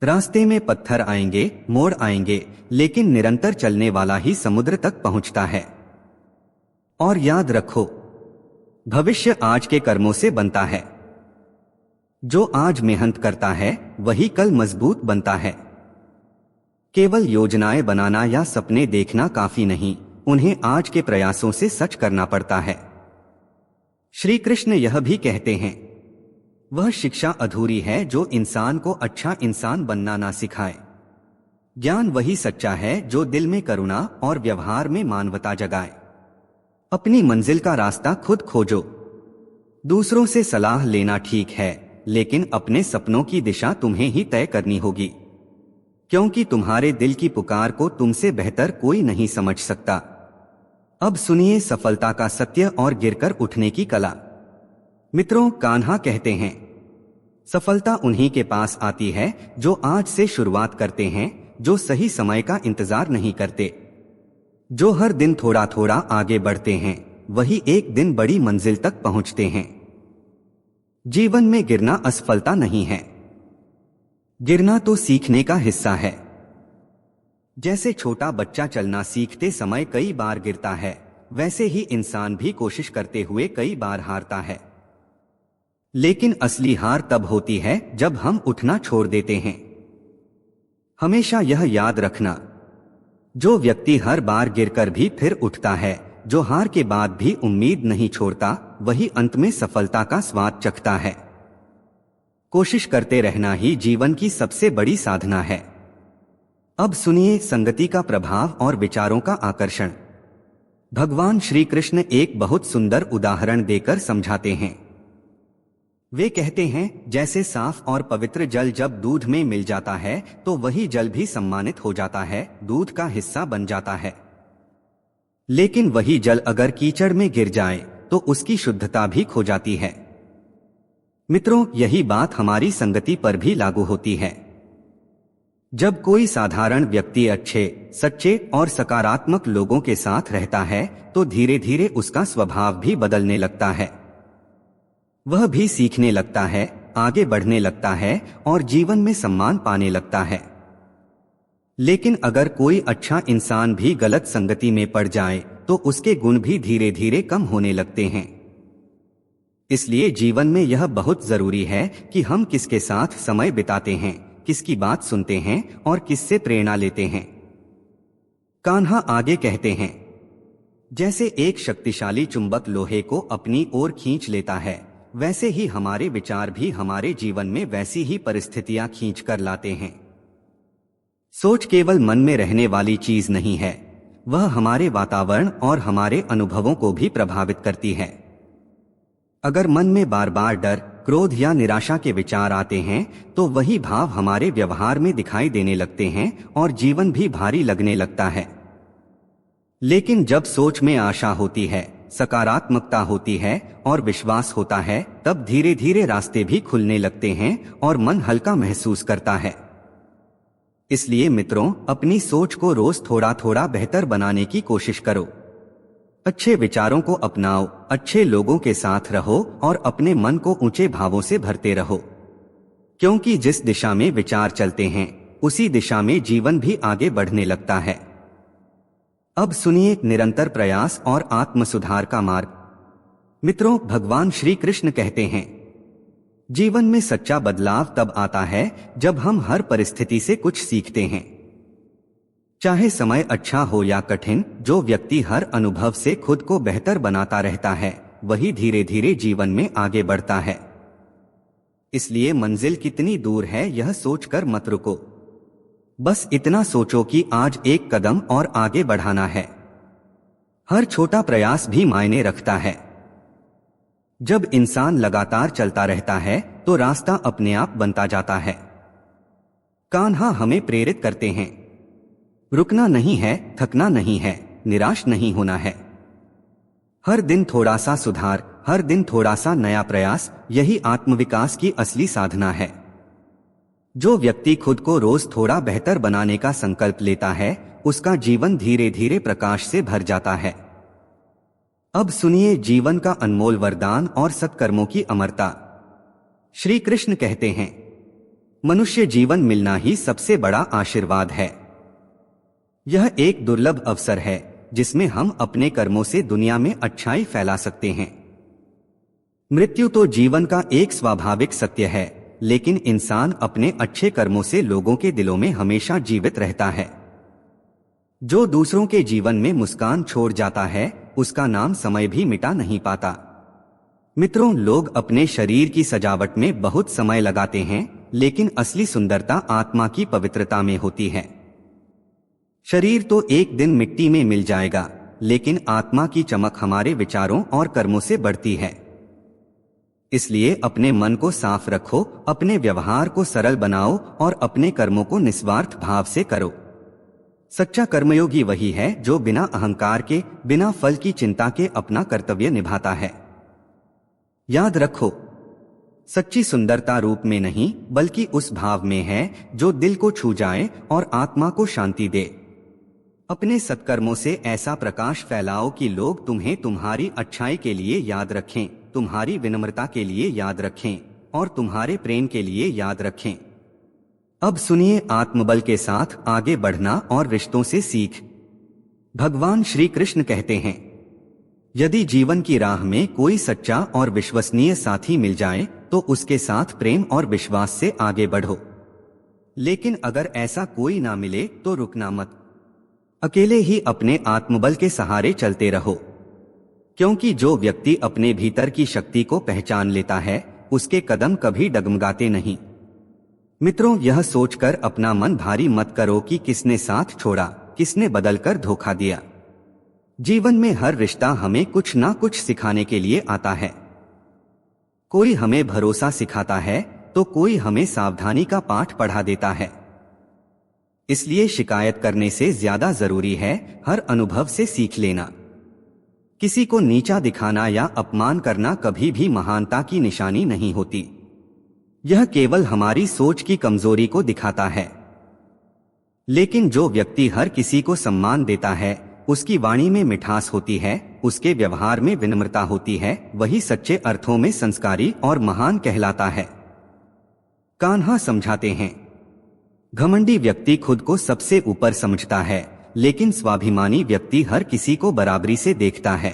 रास्ते में पत्थर आएंगे, मोड़ आएंगे, लेकिन निरंतर चलने वाला ही समुद्र तक पहुंचता है। और याद रखो, भविष्य आज के कर्मों से बनता है। जो आज मेहनत करता है वही कल मजबूत बनता है। केवल योजनाएं बनाना या सपने देखना काफी नहीं, उन्हें आज के प्रयासों से सच करना पड़ता है। श्री कृष्ण यह भी कहते हैं, वह शिक्षा अधूरी है जो इंसान को अच्छा इंसान बनना ना सिखाए। ज्ञान वही सच्चा है जो दिल में करुणा और व्यवहार में मानवता जगाए। अपनी मंजिल का रास्ता खुद खोजो। दूसरों से सलाह लेना ठीक है, लेकिन अपने सपनों की दिशा तुम्हें ही तय करनी होगी, क्योंकि तुम्हारे दिल की पुकार को तुमसे बेहतर कोई नहीं समझ सकता। अब सुनिए सफलता का सत्य और गिरकर उठने की कला। मित्रों, कान्हा कहते हैं, सफलता उन्हीं के पास आती है जो आज से शुरुआत करते हैं, जो सही समय का इंतजार नहीं करते, जो हर दिन थोड़ा थोड़ा आगे बढ़ते हैं, वही एक दिन बड़ी मंजिल तक पहुंचते हैं। जीवन में गिरना असफलता नहीं है, गिरना तो सीखने का हिस्सा है। जैसे छोटा बच्चा चलना सीखते समय कई बार गिरता है, वैसे ही इंसान भी कोशिश करते हुए कई बार हारता है। लेकिन असली हार तब होती है जब हम उठना छोड़ देते हैं। हमेशा यह याद रखना, जो व्यक्ति हर बार गिरकर भी फिर उठता है, जो हार के बाद भी उम्मीद नहीं छोड़ता, वही अंत में सफलता का स्वाद चखता है। कोशिश करते रहना ही जीवन की सबसे बड़ी साधना है। अब सुनिए संगति का प्रभाव और विचारों का आकर्षण। भगवान श्री कृष्ण एक बहुत सुंदर उदाहरण देकर समझाते हैं। वे कहते हैं, जैसे साफ और पवित्र जल जब दूध में मिल जाता है तो वही जल भी सम्मानित हो जाता है, दूध का हिस्सा बन जाता है। लेकिन वही जल अगर कीचड़ में गिर जाए तो उसकी शुद्धता भी खो जाती है। मित्रों, यही बात हमारी संगति पर भी लागू होती है। जब कोई साधारण व्यक्ति अच्छे, सच्चे और सकारात्मक लोगों के साथ रहता है तो धीरे धीरे उसका स्वभाव भी बदलने लगता है। वह भी सीखने लगता है, आगे बढ़ने लगता है और जीवन में सम्मान पाने लगता है। लेकिन अगर कोई अच्छा इंसान भी गलत संगति में पड़ जाए तो उसके गुण भी धीरे धीरे कम होने लगते हैं। इसलिए जीवन में यह बहुत जरूरी है कि हम किसके साथ समय बिताते हैं, किसकी बात सुनते हैं और किससे प्रेरणा लेते हैं। कान्हा आगे कहते हैं, जैसे एक शक्तिशाली चुंबक लोहे को अपनी ओर खींच लेता है, वैसे ही हमारे विचार भी हमारे जीवन में वैसी ही परिस्थितियां खींच कर लाते हैं। सोच केवल मन में रहने वाली चीज नहीं है, वह हमारे वातावरण और हमारे अनुभवों को भी प्रभावित करती है। अगर मन में बार बार डर, क्रोध या निराशा के विचार आते हैं तो वही भाव हमारे व्यवहार में दिखाई देने लगते हैं और जीवन भी भारी लगने लगता है। लेकिन जब सोच में आशा होती है, सकारात्मकता होती है और विश्वास होता है, तब धीरे धीरे रास्ते भी खुलने लगते हैं और मन हल्का महसूस करता है। इसलिए मित्रों, अपनी सोच को रोज थोड़ा थोड़ा बेहतर बनाने की कोशिश करो। अच्छे विचारों को अपनाओ, अच्छे लोगों के साथ रहो और अपने मन को ऊंचे भावों से भरते रहो, क्योंकि जिस दिशा में विचार चलते हैं उसी दिशा में जीवन भी आगे बढ़ने लगता है। अब सुनिए निरंतर प्रयास और आत्म सुधार का मार्ग। मित्रों, भगवान श्री कृष्ण कहते हैं, जीवन में सच्चा बदलाव तब आता है जब हम हर परिस्थिति से कुछ सीखते हैं। चाहे समय अच्छा हो या कठिन, जो व्यक्ति हर अनुभव से खुद को बेहतर बनाता रहता है, वही धीरे धीरे जीवन में आगे बढ़ता है। इसलिए मंजिल कितनी दूर है यह सोचकर मत रुको, बस इतना सोचो कि आज एक कदम और आगे बढ़ाना है। हर छोटा प्रयास भी मायने रखता है। जब इंसान लगातार चलता रहता है तो रास्ता अपने आप बनता जाता है। कान्हा हमें प्रेरित करते हैं, रुकना नहीं है, थकना नहीं है, निराश नहीं होना है। हर दिन थोड़ा सा सुधार, हर दिन थोड़ा सा नया प्रयास, यही आत्मविकास की असली साधना है। जो व्यक्ति खुद को रोज थोड़ा बेहतर बनाने का संकल्प लेता है, उसका जीवन धीरे धीरे प्रकाश से भर जाता है। अब सुनिए जीवन का अनमोल वरदान और सत्कर्मों की अमरता। श्री कृष्ण कहते हैं, मनुष्य जीवन मिलना ही सबसे बड़ा आशीर्वाद है। यह एक दुर्लभ अवसर है जिसमें हम अपने कर्मों से दुनिया में अच्छाई फैला सकते हैं। मृत्यु तो जीवन का एक स्वाभाविक सत्य है, लेकिन इंसान अपने अच्छे कर्मों से लोगों के दिलों में हमेशा जीवित रहता है। जो दूसरों के जीवन में मुस्कान छोड़ जाता है, उसका नाम समय भी मिटा नहीं पाता। मित्रों, लोग अपने शरीर की सजावट में बहुत समय लगाते हैं, लेकिन असली सुंदरता आत्मा की पवित्रता में होती है। शरीर तो एक दिन मिट्टी में मिल जाएगा, लेकिन आत्मा की चमक हमारे विचारों और कर्मों से बढ़ती है। इसलिए अपने मन को साफ रखो, अपने व्यवहार को सरल बनाओ और अपने कर्मों को निस्वार्थ भाव से करो। सच्चा कर्मयोगी वही है जो बिना अहंकार के, बिना फल की चिंता के अपना कर्तव्य निभाता है। याद रखो, सच्ची सुंदरता रूप में नहीं बल्कि उस भाव में है जो दिल को छू जाए और आत्मा को शांति दे। अपने सत्कर्मों से ऐसा प्रकाश फैलाओ कि लोग तुम्हें तुम्हारी अच्छाई के लिए याद रखें, तुम्हारी विनम्रता के लिए याद रखें और तुम्हारे प्रेम के लिए याद रखें। अब सुनिए आत्मबल के साथ आगे बढ़ना और रिश्तों से सीख। भगवान श्री कृष्ण कहते हैं, यदि जीवन की राह में कोई सच्चा और विश्वसनीय साथी मिल जाए तो उसके साथ प्रेम और विश्वास से आगे बढ़ो। लेकिन अगर ऐसा कोई ना मिले तो रुकना मत। अकेले ही अपने आत्मबल के सहारे चलते रहो, क्योंकि जो व्यक्ति अपने भीतर की शक्ति को पहचान लेता है, उसके कदम कभी डगमगाते नहीं। मित्रों, यह सोचकर अपना मन भारी मत करो कि किसने साथ छोड़ा, किसने बदलकर धोखा दिया। जीवन में हर रिश्ता हमें कुछ ना कुछ सिखाने के लिए आता है। कोई हमें भरोसा सिखाता है तो कोई हमें सावधानी का पाठ पढ़ा देता है। इसलिए शिकायत करने से ज्यादा जरूरी है हर अनुभव से सीख लेना। किसी को नीचा दिखाना या अपमान करना कभी भी महानता की निशानी नहीं होती। यह केवल हमारी सोच की कमजोरी को दिखाता है। लेकिन जो व्यक्ति हर किसी को सम्मान देता है, उसकी वाणी में मिठास होती है, उसके व्यवहार में विनम्रता होती है, वही सच्चे अर्थों में संस्कारी और महान कहलाता है। कान्हा समझाते हैं, घमंडी व्यक्ति खुद को सबसे ऊपर समझता है, लेकिन स्वाभिमानी व्यक्ति हर किसी को बराबरी से देखता है।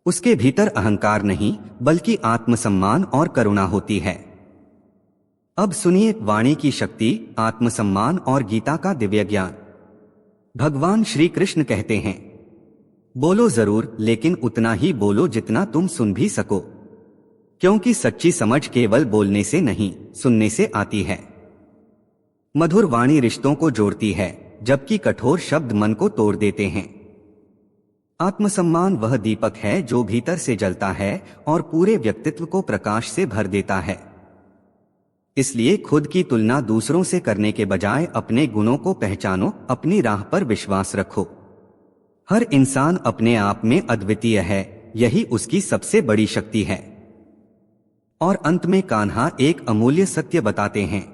उसके भीतर अहंकार नहीं बल्कि आत्मसम्मान और करुणा होती है। अब सुनिए वाणी की शक्ति, आत्मसम्मान और गीता का दिव्य ज्ञान। भगवान श्री कृष्ण कहते हैं, बोलो जरूर, लेकिन उतना ही बोलो जितना तुम सुन भी सको, क्योंकि सच्ची समझ केवल बोलने से नहीं, सुनने से आती है। मधुर वाणी रिश्तों को जोड़ती है, जबकि कठोर शब्द मन को तोड़ देते हैं। आत्मसम्मान वह दीपक है जो भीतर से जलता है और पूरे व्यक्तित्व को प्रकाश से भर देता है। इसलिए खुद की तुलना दूसरों से करने के बजाय अपने गुणों को पहचानो, अपनी राह पर विश्वास रखो। हर इंसान अपने आप में अद्वितीय है, यही उसकी सबसे बड़ी शक्ति है। और अंत में कान्हा एक अमूल्य सत्य बताते हैं,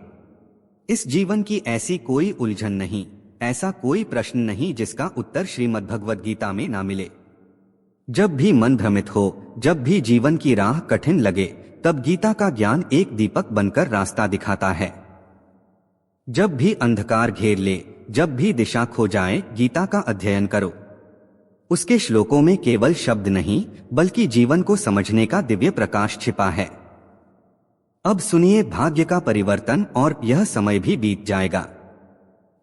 इस जीवन की ऐसी कोई उलझन नहीं, ऐसा कोई प्रश्न नहीं जिसका उत्तर श्रीमद् भगवद गीता में ना मिले। जब भी मन भ्रमित हो, जब भी जीवन की राह कठिन लगे, तब गीता का ज्ञान एक दीपक बनकर रास्ता दिखाता है। जब भी अंधकार घेर ले, जब भी दिशा खो जाए, गीता का अध्ययन करो। उसके श्लोकों में केवल शब्द नहीं बल्कि जीवन को समझने का दिव्य प्रकाश छिपा है। अब सुनिए भाग्य का परिवर्तन, और यह समय भी बीत जाएगा।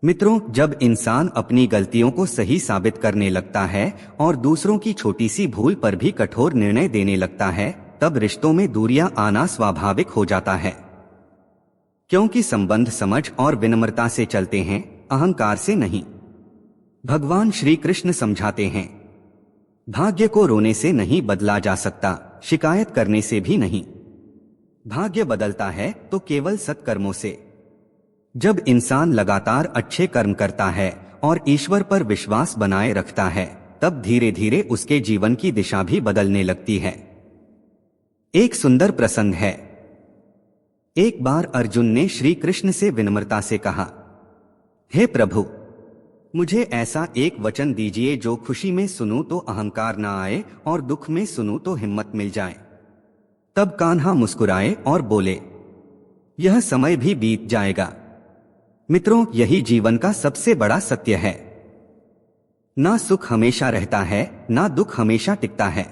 मित्रों, जब इंसान अपनी गलतियों को सही साबित करने लगता है और दूसरों की छोटी सी भूल पर भी कठोर निर्णय देने लगता है, तब रिश्तों में दूरियां आना स्वाभाविक हो जाता है। क्योंकि संबंध समझ और विनम्रता से चलते हैं, अहंकार से नहीं। भगवान श्री कृष्ण समझाते हैं, भाग्य को रोने से नहीं बदला जा सकता, शिकायत करने से भी नहीं। भाग्य बदलता है तो केवल सत्कर्मों से। जब इंसान लगातार अच्छे कर्म करता है और ईश्वर पर विश्वास बनाए रखता है, तब धीरे धीरे उसके जीवन की दिशा भी बदलने लगती है। एक सुंदर प्रसंग है। एक बार अर्जुन ने श्री कृष्ण से विनम्रता से कहा, हे प्रभु, मुझे ऐसा एक वचन दीजिए जो खुशी में सुनूं तो अहंकार ना आए और दुख में सुनूं तो हिम्मत मिल जाए। तब कान्हा मुस्कुराए और बोले, यह समय भी बीत जाएगा। मित्रों, यही जीवन का सबसे बड़ा सत्य है। ना सुख हमेशा रहता है, ना दुख हमेशा टिकता है।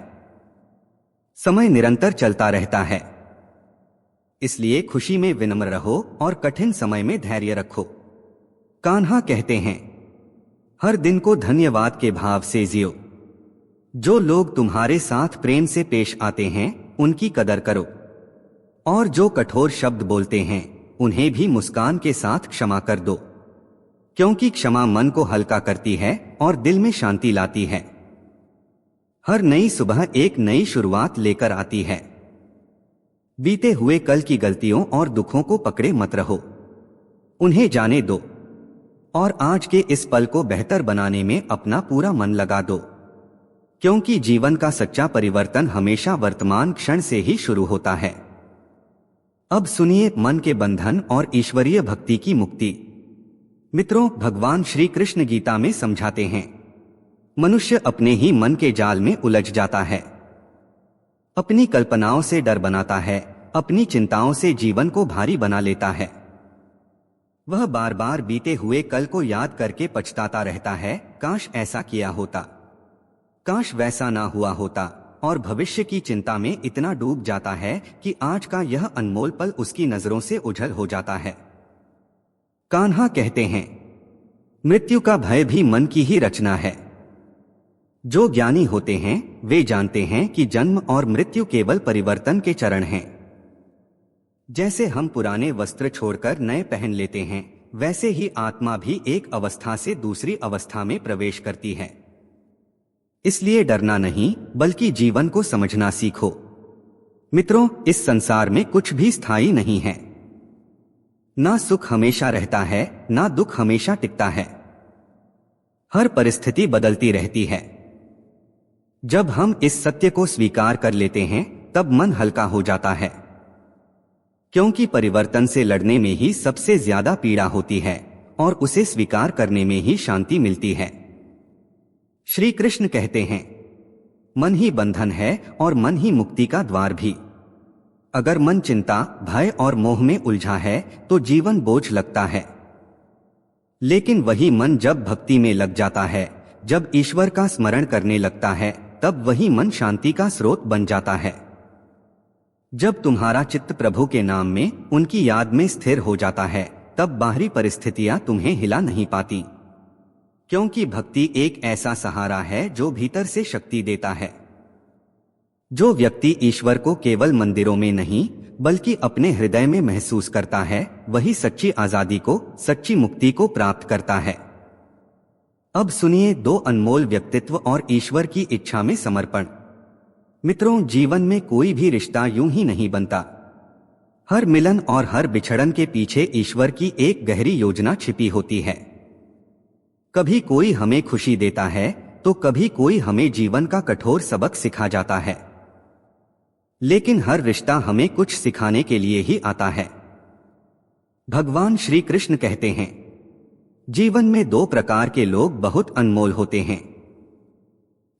समय निरंतर चलता रहता है। इसलिए खुशी में विनम्र रहो और कठिन समय में धैर्य रखो। कान्हा कहते हैं, हर दिन को धन्यवाद के भाव से जियो। जो लोग तुम्हारे साथ प्रेम से पेश आते हैं, उनकी कदर करो, और जो कठोर शब्द बोलते हैं, उन्हें भी मुस्कान के साथ क्षमा कर दो, क्योंकि क्षमा मन को हल्का करती है और दिल में शांति लाती है। हर नई सुबह एक नई शुरुआत लेकर आती है। बीते हुए कल की गलतियों और दुखों को पकड़े मत रहो, उन्हें जाने दो और आज के इस पल को बेहतर बनाने में अपना पूरा मन लगा दो, क्योंकि जीवन का सच्चा परिवर्तन हमेशा वर्तमान क्षण से ही शुरू होता है। अब सुनिए मन के बंधन और ईश्वरीय भक्ति की मुक्ति। मित्रों, भगवान श्री कृष्ण गीता में समझाते हैं, मनुष्य अपने ही मन के जाल में उलझ जाता है। अपनी कल्पनाओं से डर बनाता है, अपनी चिंताओं से जीवन को भारी बना लेता है। वह बार बार बीते हुए कल को याद करके पछताता रहता है, काश ऐसा किया होता, काश वैसा ना हुआ होता, और भविष्य की चिंता में इतना डूब जाता है कि आज का यह अनमोल पल उसकी नजरों से ओझल हो जाता है। कान्हा कहते हैं, मृत्यु का भय भी मन की ही रचना है। जो ज्ञानी होते हैं वे जानते हैं कि जन्म और मृत्यु केवल परिवर्तन के चरण हैं। जैसे हम पुराने वस्त्र छोड़कर नए पहन लेते हैं, वैसे ही आत्मा भी एक अवस्था से दूसरी अवस्था में प्रवेश करती है। इसलिए डरना नहीं बल्कि जीवन को समझना सीखो। मित्रों, इस संसार में कुछ भी स्थायी नहीं है। ना सुख हमेशा रहता है, ना दुख हमेशा टिकता है। हर परिस्थिति बदलती रहती है। जब हम इस सत्य को स्वीकार कर लेते हैं, तब मन हल्का हो जाता है, क्योंकि परिवर्तन से लड़ने में ही सबसे ज्यादा पीड़ा होती है और उसे स्वीकार करने में ही शांति मिलती है। श्री कृष्ण कहते हैं, मन ही बंधन है और मन ही मुक्ति का द्वार भी। अगर मन चिंता, भय और मोह में उलझा है तो जीवन बोझ लगता है। लेकिन वही मन जब भक्ति में लग जाता है, जब ईश्वर का स्मरण करने लगता है, तब वही मन शांति का स्रोत बन जाता है। जब तुम्हारा चित्त प्रभु के नाम में, उनकी याद में स्थिर हो जाता है, तब बाहरी परिस्थितियां तुम्हें हिला नहीं पाती, क्योंकि भक्ति एक ऐसा सहारा है जो भीतर से शक्ति देता है। जो व्यक्ति ईश्वर को केवल मंदिरों में नहीं बल्कि अपने हृदय में महसूस करता है, वही सच्ची आजादी को, सच्ची मुक्ति को प्राप्त करता है। अब सुनिए दो अनमोल व्यक्तित्व और ईश्वर की इच्छा में समर्पण। मित्रों, जीवन में कोई भी रिश्ता यूं ही नहीं बनता। हर मिलन और हर बिछड़न के पीछे ईश्वर की एक गहरी योजना छिपी होती है। कभी कोई हमें खुशी देता है तो कभी कोई हमें जीवन का कठोर सबक सिखा जाता है, लेकिन हर रिश्ता हमें कुछ सिखाने के लिए ही आता है। भगवान श्री कृष्ण कहते हैं, जीवन में दो प्रकार के लोग बहुत अनमोल होते हैं।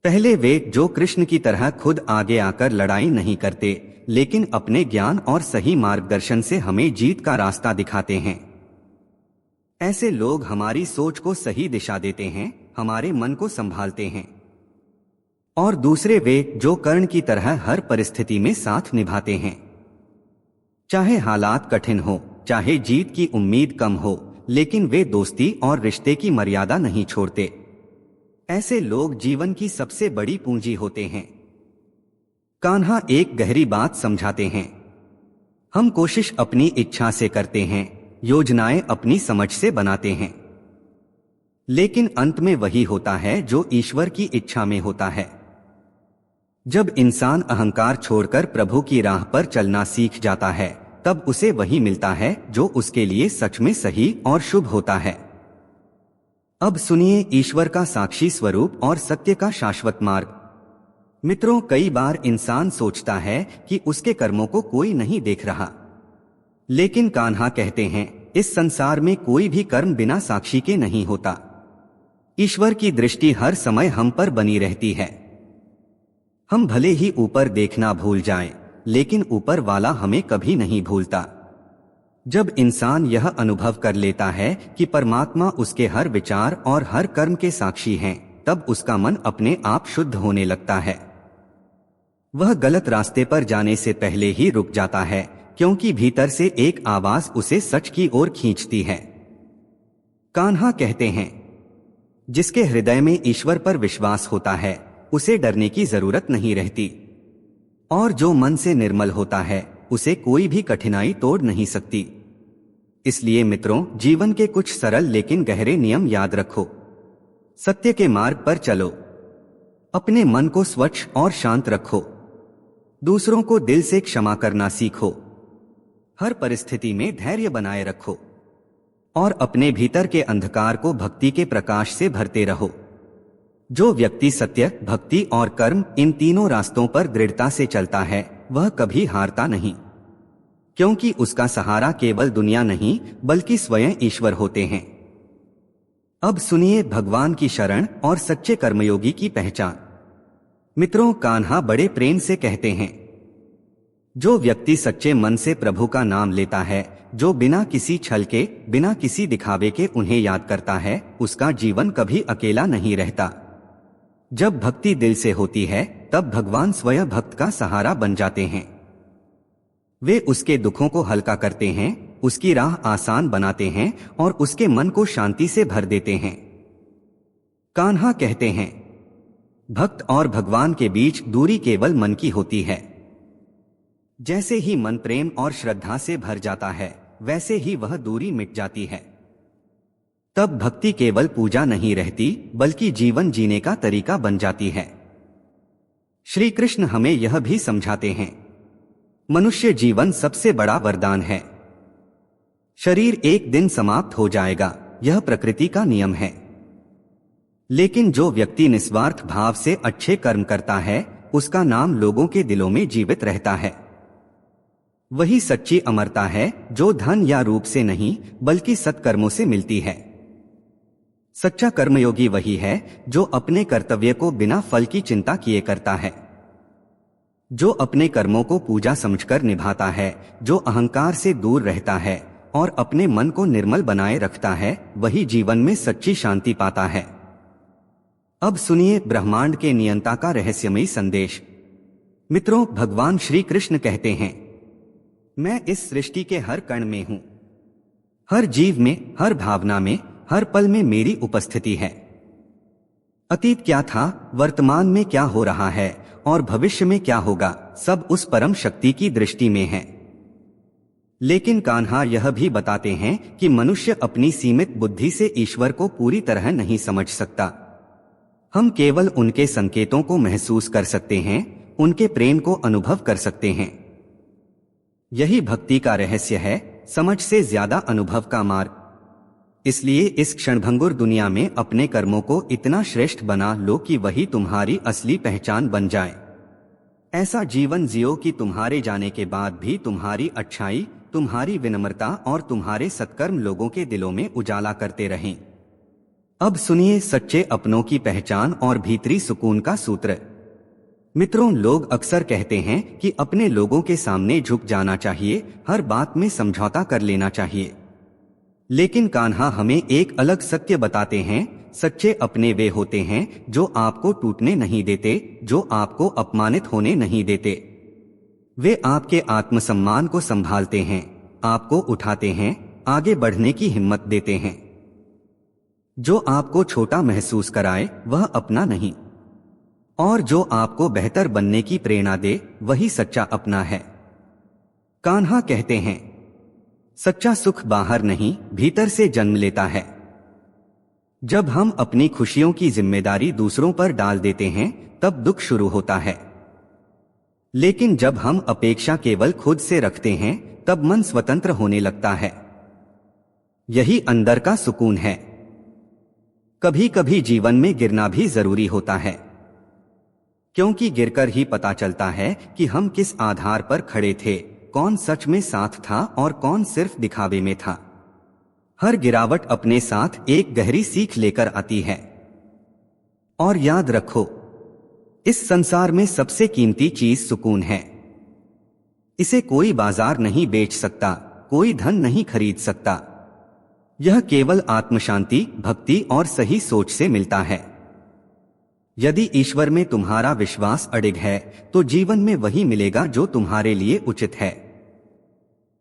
पहले वे जो कृष्ण की तरह खुद आगे आकर लड़ाई नहीं करते, लेकिन अपने ज्ञान और सही मार्गदर्शन से हमें जीत का रास्ता दिखाते हैं। ऐसे लोग हमारी सोच को सही दिशा देते हैं, हमारे मन को संभालते हैं। और दूसरे वे जो कर्ण की तरह हर परिस्थिति में साथ निभाते हैं। चाहे हालात कठिन हो, चाहे जीत की उम्मीद कम हो, लेकिन वे दोस्ती और रिश्ते की मर्यादा नहीं छोड़ते। ऐसे लोग जीवन की सबसे बड़ी पूंजी होते हैं। कान्हा एक गहरी बात समझाते हैं, हम कोशिश अपनी इच्छा से करते हैं, योजनाएं अपनी समझ से बनाते हैं, लेकिन अंत में वही होता है जो ईश्वर की इच्छा में होता है। जब इंसान अहंकार छोड़कर प्रभु की राह पर चलना सीख जाता है, तब उसे वही मिलता है जो उसके लिए सच में सही और शुभ होता है। अब सुनिए ईश्वर का साक्षी स्वरूप और सत्य का शाश्वत मार्ग। मित्रों, कई बार इंसान सोचता है कि उसके कर्मों को कोई नहीं देख रहा, लेकिन कान्हा कहते हैं, इस संसार में कोई भी कर्म बिना साक्षी के नहीं होता। ईश्वर की दृष्टि हर समय हम पर बनी रहती है। हम भले ही ऊपर देखना भूल जाएं, लेकिन ऊपर वाला हमें कभी नहीं भूलता। जब इंसान यह अनुभव कर लेता है कि परमात्मा उसके हर विचार और हर कर्म के साक्षी हैं, तब उसका मन अपने आप शुद्ध होने लगता है। वह गलत रास्ते पर जाने से पहले ही रुक जाता है, क्योंकि भीतर से एक आवाज उसे सच की ओर खींचती है। कान्हा कहते हैं, जिसके हृदय में ईश्वर पर विश्वास होता है, उसे डरने की जरूरत नहीं रहती, और जो मन से निर्मल होता है, उसे कोई भी कठिनाई तोड़ नहीं सकती। इसलिए मित्रों, जीवन के कुछ सरल लेकिन गहरे नियम याद रखो। सत्य के मार्ग पर चलो, अपने मन को स्वच्छ और शांत रखो, दूसरों को दिल से क्षमा करना सीखो, हर परिस्थिति में धैर्य बनाए रखो, और अपने भीतर के अंधकार को भक्ति के प्रकाश से भरते रहो। जो व्यक्ति सत्य, भक्ति और कर्म, इन तीनों रास्तों पर दृढ़ता से चलता है, वह कभी हारता नहीं, क्योंकि उसका सहारा केवल दुनिया नहीं बल्कि स्वयं ईश्वर होते हैं। अब सुनिए भगवान की शरण और सच्चे कर्मयोगी की पहचान। मित्रों, कान्हा बड़े प्रेम से कहते हैं, जो व्यक्ति सच्चे मन से प्रभु का नाम लेता है, जो बिना किसी छल के, बिना किसी दिखावे के उन्हें याद करता है, उसका जीवन कभी अकेला नहीं रहता। जब भक्ति दिल से होती है, तब भगवान स्वयं भक्त का सहारा बन जाते हैं। वे उसके दुखों को हल्का करते हैं, उसकी राह आसान बनाते हैं और उसके मन को शांति से भर देते हैं। कान्हा कहते हैं, भक्त और भगवान के बीच दूरी केवल मन की होती है। जैसे ही मन प्रेम और श्रद्धा से भर जाता है, वैसे ही वह दूरी मिट जाती है। तब भक्ति केवल पूजा नहीं रहती, बल्कि जीवन जीने का तरीका बन जाती है। श्री कृष्ण हमें यह भी समझाते हैं, मनुष्य जीवन सबसे बड़ा वरदान है। शरीर एक दिन समाप्त हो जाएगा, यह प्रकृति का नियम है, लेकिन जो व्यक्ति निस्वार्थ भाव से अच्छे कर्म करता है, उसका नाम लोगों के दिलों में जीवित रहता है। वही सच्ची अमरता है, जो धन या रूप से नहीं बल्कि सत्कर्मों से मिलती है। सच्चा कर्मयोगी वही है जो अपने कर्तव्य को बिना फल की चिंता किए करता है, जो अपने कर्मों को पूजा समझकर निभाता है, जो अहंकार से दूर रहता है और अपने मन को निर्मल बनाए रखता है, वही जीवन में सच्ची शांति पाता है। अब सुनिए ब्रह्मांड के नियंता का रहस्यमयी संदेश। मित्रों, भगवान श्री कृष्ण कहते हैं, मैं इस सृष्टि के हर कण में हूं, हर जीव में, हर भावना में, हर पल में मेरी उपस्थिति है। अतीत क्या था, वर्तमान में क्या हो रहा है और भविष्य में क्या होगा, सब उस परम शक्ति की दृष्टि में है। लेकिन कान्हा यह भी बताते हैं कि मनुष्य अपनी सीमित बुद्धि से ईश्वर को पूरी तरह नहीं समझ सकता। हम केवल उनके संकेतों को महसूस कर सकते हैं, उनके प्रेम को अनुभव कर सकते हैं। यही भक्ति का रहस्य है, समझ से ज्यादा अनुभव का मार्ग। इसलिए इस क्षणभंगुर दुनिया में अपने कर्मों को इतना श्रेष्ठ बना लो कि वही तुम्हारी असली पहचान बन जाए। ऐसा जीवन जियो कि तुम्हारे जाने के बाद भी तुम्हारी अच्छाई, तुम्हारी विनम्रता और तुम्हारे सत्कर्म लोगों के दिलों में उजाला करते रहें। अब सुनिए सच्चे अपनों की पहचान और भीतरी सुकून का सूत्र। मित्रों, लोग अक्सर कहते हैं कि अपने लोगों के सामने झुक जाना चाहिए, हर बात में समझौता कर लेना चाहिए। लेकिन कान्हा हमें एक अलग सत्य बताते हैं। सच्चे अपने वे होते हैं जो आपको टूटने नहीं देते, जो आपको अपमानित होने नहीं देते। वे आपके आत्मसम्मान को संभालते हैं, आपको उठाते हैं, आगे बढ़ने की हिम्मत देते हैं। जो आपको छोटा महसूस कराए वह अपना नहीं, और जो आपको बेहतर बनने की प्रेरणा दे वही सच्चा अपना है। कान्हा कहते हैं, सच्चा सुख बाहर नहीं, भीतर से जन्म लेता है। जब हम अपनी खुशियों की जिम्मेदारी दूसरों पर डाल देते हैं तब दुख शुरू होता है। लेकिन जब हम अपेक्षा केवल खुद से रखते हैं तब मन स्वतंत्र होने लगता है। यही अंदर का सुकून है। कभी कभी जीवन में गिरना भी जरूरी होता है, क्योंकि गिरकर ही पता चलता है कि हम किस आधार पर खड़े थे, कौन सच में साथ था और कौन सिर्फ दिखावे में था। हर गिरावट अपने साथ एक गहरी सीख लेकर आती है। और याद रखो, इस संसार में सबसे कीमती चीज सुकून है। इसे कोई बाजार नहीं बेच सकता, कोई धन नहीं खरीद सकता। यह केवल आत्मशांति, भक्ति और सही सोच से मिलता है। यदि ईश्वर में तुम्हारा विश्वास अडिग है तो जीवन में वही मिलेगा जो तुम्हारे लिए उचित है।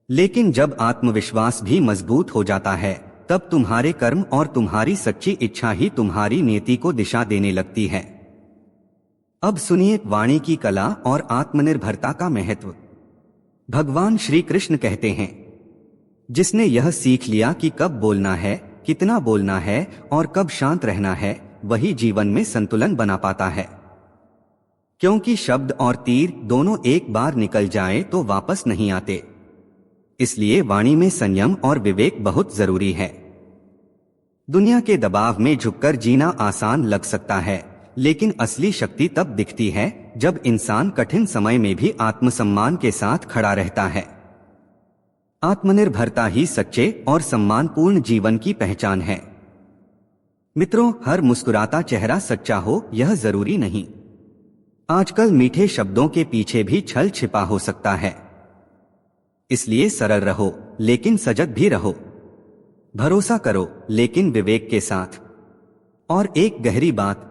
लेकिन जब आत्मविश्वास भी मजबूत हो जाता है तब तुम्हारे कर्म और तुम्हारी सच्ची इच्छा ही तुम्हारी नीति को दिशा देने लगती है। अब सुनिए वाणी की कला और आत्मनिर्भरता का महत्व। भगवान श्री कृष्ण कहते हैं, जिसने यह सीख लिया कि कब बोलना है, कितना बोलना है और कब शांत रहना है, वही जीवन में संतुलन बना पाता है। क्योंकि शब्द और तीर दोनों एक बार निकल जाए तो वापस नहीं आते। इसलिए वाणी में संयम और विवेक बहुत जरूरी है। दुनिया के दबाव में झुककर जीना आसान लग सकता है, लेकिन असली शक्ति तब दिखती है जब इंसान कठिन समय में भी आत्मसम्मान के साथ खड़ा रहता है। आत्मनिर्भरता ही सच्चे और सम्मानपूर्ण जीवन की पहचान है। मित्रों, हर मुस्कुराता चेहरा सच्चा हो यह जरूरी नहीं। आजकल मीठे शब्दों के पीछे भी छल छिपा हो सकता है। इसलिए सरल रहो लेकिन सजग भी रहो। भरोसा करो लेकिन विवेक के साथ। और एक गहरी बात,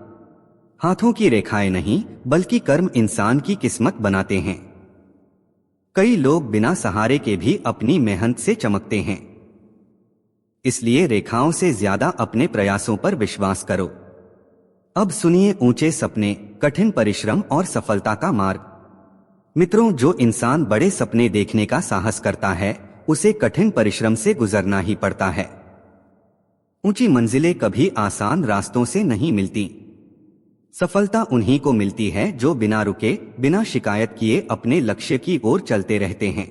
हाथों की रेखाएं नहीं बल्कि कर्म इंसान की किस्मत बनाते हैं। कई लोग बिना सहारे के भी अपनी मेहनत से चमकते हैं। इसलिए रेखाओं से ज्यादा अपने प्रयासों पर विश्वास करो। अब सुनिए ऊंचे सपने, कठिन परिश्रम और सफलता का मार्ग। मित्रों, जो इंसान बड़े सपने देखने का साहस करता है उसे कठिन परिश्रम से गुजरना ही पड़ता है। ऊंची मंजिलें कभी आसान रास्तों से नहीं मिलती। सफलता उन्हीं को मिलती है जो बिना रुके, बिना शिकायत किए अपने लक्ष्य की ओर चलते रहते हैं।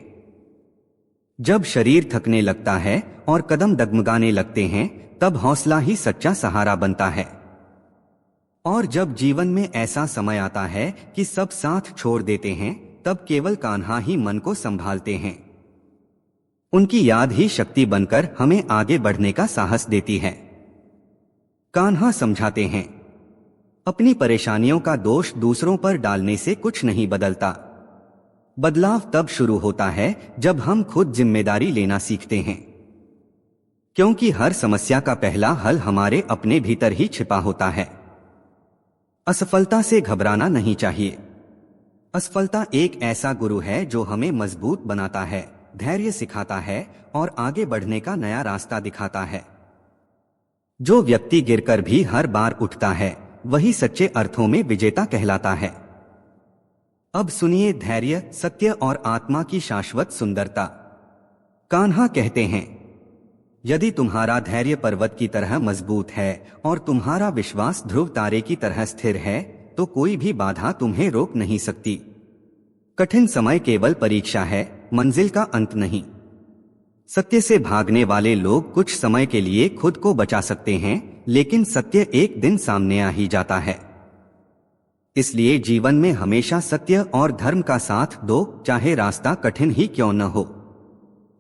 जब शरीर थकने लगता है और कदम डगमगाने लगते हैं तब हौसला ही सच्चा सहारा बनता है। और जब जीवन में ऐसा समय आता है कि सब साथ छोड़ देते हैं तब केवल कान्हा ही मन को संभालते हैं। उनकी याद ही शक्ति बनकर हमें आगे बढ़ने का साहस देती है। कान्हा समझाते हैं, अपनी परेशानियों का दोष दूसरों पर डालने से कुछ नहीं बदलता। बदलाव तब शुरू होता है जब हम खुद जिम्मेदारी लेना सीखते हैं, क्योंकि हर समस्या का पहला हल हमारे अपने भीतर ही छिपा होता है। असफलता से घबराना नहीं चाहिए। असफलता एक ऐसा गुरु है जो हमें मजबूत बनाता है, धैर्य सिखाता है और आगे बढ़ने का नया रास्ता दिखाता है। जो व्यक्ति गिरकर भी हर बार उठता है, वही सच्चे अर्थों में विजेता कहलाता है। अब सुनिए धैर्य, सत्य और आत्मा की शाश्वत सुंदरता। कान्हा कहते हैं, यदि तुम्हारा धैर्य पर्वत की तरह मजबूत है और तुम्हारा विश्वास ध्रुव तारे की तरह स्थिर है, तो कोई भी बाधा तुम्हें रोक नहीं सकती। कठिन समय केवल परीक्षा है, मंजिल का अंत नहीं। सत्य से भागने वाले लोग कुछ समय के लिए खुद को बचा सकते हैं, लेकिन सत्य एक दिन सामने आ ही जाता है। इसलिए जीवन में हमेशा सत्य और धर्म का साथ दो, चाहे रास्ता कठिन ही क्यों न हो।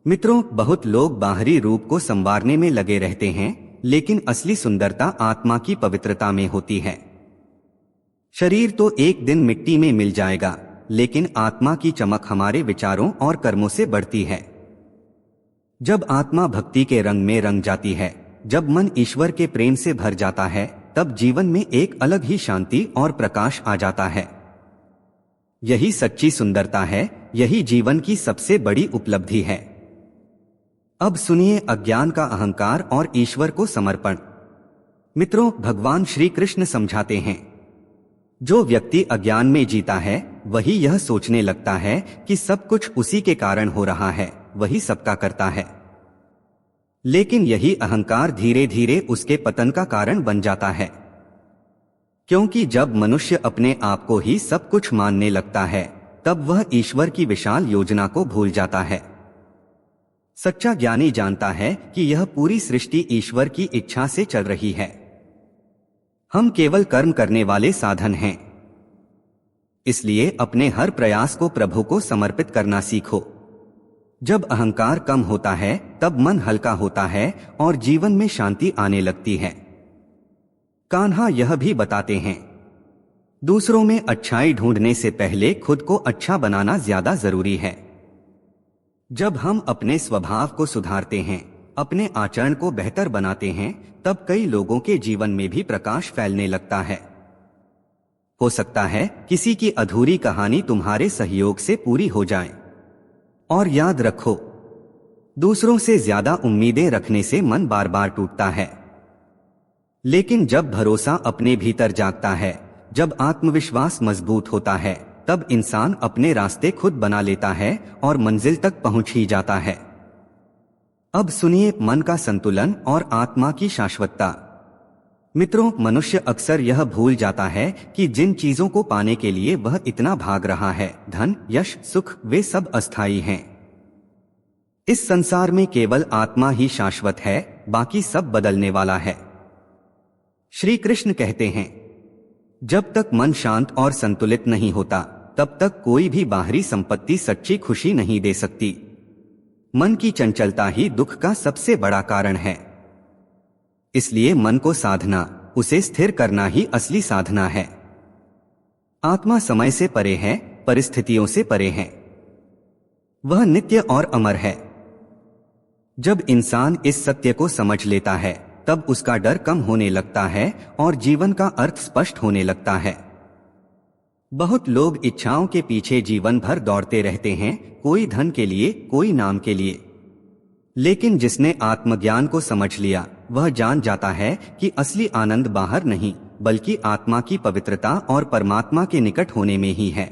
मित्रों, बहुत लोग बाहरी रूप को संवारने में लगे रहते हैं, लेकिन असली सुंदरता आत्मा की पवित्रता में होती है। शरीर तो एक दिन मिट्टी में मिल जाएगा, लेकिन आत्मा की चमक हमारे विचारों और कर्मों से बढ़ती है। जब आत्मा भक्ति के रंग में रंग जाती है, जब मन ईश्वर के प्रेम से भर जाता है, तब जीवन में एक अलग ही शांति और प्रकाश आ जाता है। यही सच्ची सुंदरता है, यही जीवन की सबसे बड़ी उपलब्धि है। अब सुनिए अज्ञान का अहंकार और ईश्वर को समर्पण। मित्रों, भगवान श्री कृष्ण समझाते हैं, जो व्यक्ति अज्ञान में जीता है वही यह सोचने लगता है कि सब कुछ उसी के कारण हो रहा है, वही सबका करता है। लेकिन यही अहंकार धीरे धीरे उसके पतन का कारण बन जाता है, क्योंकि जब मनुष्य अपने आप को ही सब कुछ मानने लगता है, तब वह ईश्वर की विशाल योजना को भूल जाता है। सच्चा ज्ञानी जानता है कि यह पूरी सृष्टि ईश्वर की इच्छा से चल रही है। हम केवल कर्म करने वाले साधन हैं। इसलिए अपने हर प्रयास को प्रभु को समर्पित करना सीखो। जब अहंकार कम होता है, तब मन हल्का होता है और जीवन में शांति आने लगती है। कान्हा यह भी बताते हैं, दूसरों में अच्छाई ढूंढने से पहले खुद को अच्छा बनाना ज्यादा जरूरी है। जब हम अपने स्वभाव को सुधारते हैं, अपने आचरण को बेहतर बनाते हैं, तब कई लोगों के जीवन में भी प्रकाश फैलने लगता है। हो सकता है किसी की अधूरी कहानी तुम्हारे सहयोग से पूरी हो जाए। और याद रखो, दूसरों से ज्यादा उम्मीदें रखने से मन बार बार टूटता है। लेकिन जब भरोसा अपने भीतर जागता है, जब आत्मविश्वास मजबूत होता है, तब इंसान अपने रास्ते खुद बना लेता है और मंजिल तक पहुंच ही जाता है। अब सुनिए मन का संतुलन और आत्मा की शाश्वतता। मित्रों, मनुष्य अक्सर यह भूल जाता है कि जिन चीजों को पाने के लिए वह इतना भाग रहा है, धन, यश, सुख, वे सब अस्थायी हैं। इस संसार में केवल आत्मा ही शाश्वत है, बाकी सब बदलने वाला है। श्री कृष्ण कहते हैं, जब तक मन शांत और संतुलित नहीं होता, तब तक कोई भी बाहरी संपत्ति सच्ची खुशी नहीं दे सकती। मन की चंचलता ही दुख का सबसे बड़ा कारण है। इसलिए मन को साधना, उसे स्थिर करना ही असली साधना है। आत्मा समय से परे है, परिस्थितियों से परे है। वह नित्य और अमर है। जब इंसान इस सत्य को समझ लेता है, तब उसका डर कम होने लगता है और जीवन का अर्थ स्पष्ट होने लगता है। बहुत लोग इच्छाओं के पीछे जीवन भर दौड़ते रहते हैं, कोई धन के लिए, कोई नाम के लिए। लेकिन जिसने आत्मज्ञान को समझ लिया, वह जान जाता है कि असली आनंद बाहर नहीं, बल्कि आत्मा की पवित्रता और परमात्मा के निकट होने में ही है।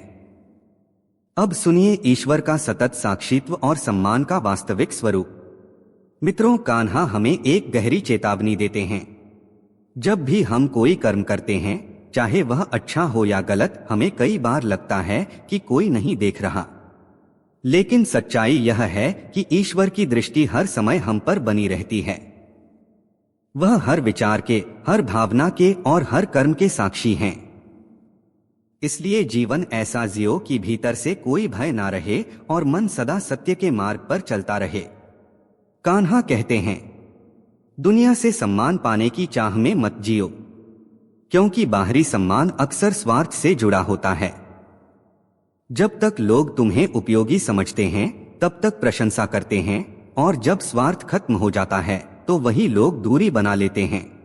अब सुनिए ईश्वर का सतत साक्षित्व और सम्मान का वास्तविक स्वरूप। मित्रों, कान्हा हमें एक गहरी चेतावनी देते हैं। जब भी हम कोई कर्म करते हैं, चाहे वह अच्छा हो या गलत, हमें कई बार लगता है कि कोई नहीं देख रहा। लेकिन सच्चाई यह है कि ईश्वर की दृष्टि हर समय हम पर बनी रहती है। वह हर विचार के, हर भावना के और हर कर्म के साक्षी हैं। इसलिए जीवन ऐसा जियो कि भीतर से कोई भय ना रहे और मन सदा सत्य के मार्ग पर चलता रहे। कान्हा कहते हैं, दुनिया से सम्मान पाने की चाह में मत जियो, क्योंकि बाहरी सम्मान अक्सर स्वार्थ से जुड़ा होता है। जब तक लोग तुम्हें उपयोगी समझते हैं, तब तक प्रशंसा करते हैं, और जब स्वार्थ खत्म हो जाता है, तो वही लोग दूरी बना लेते हैं।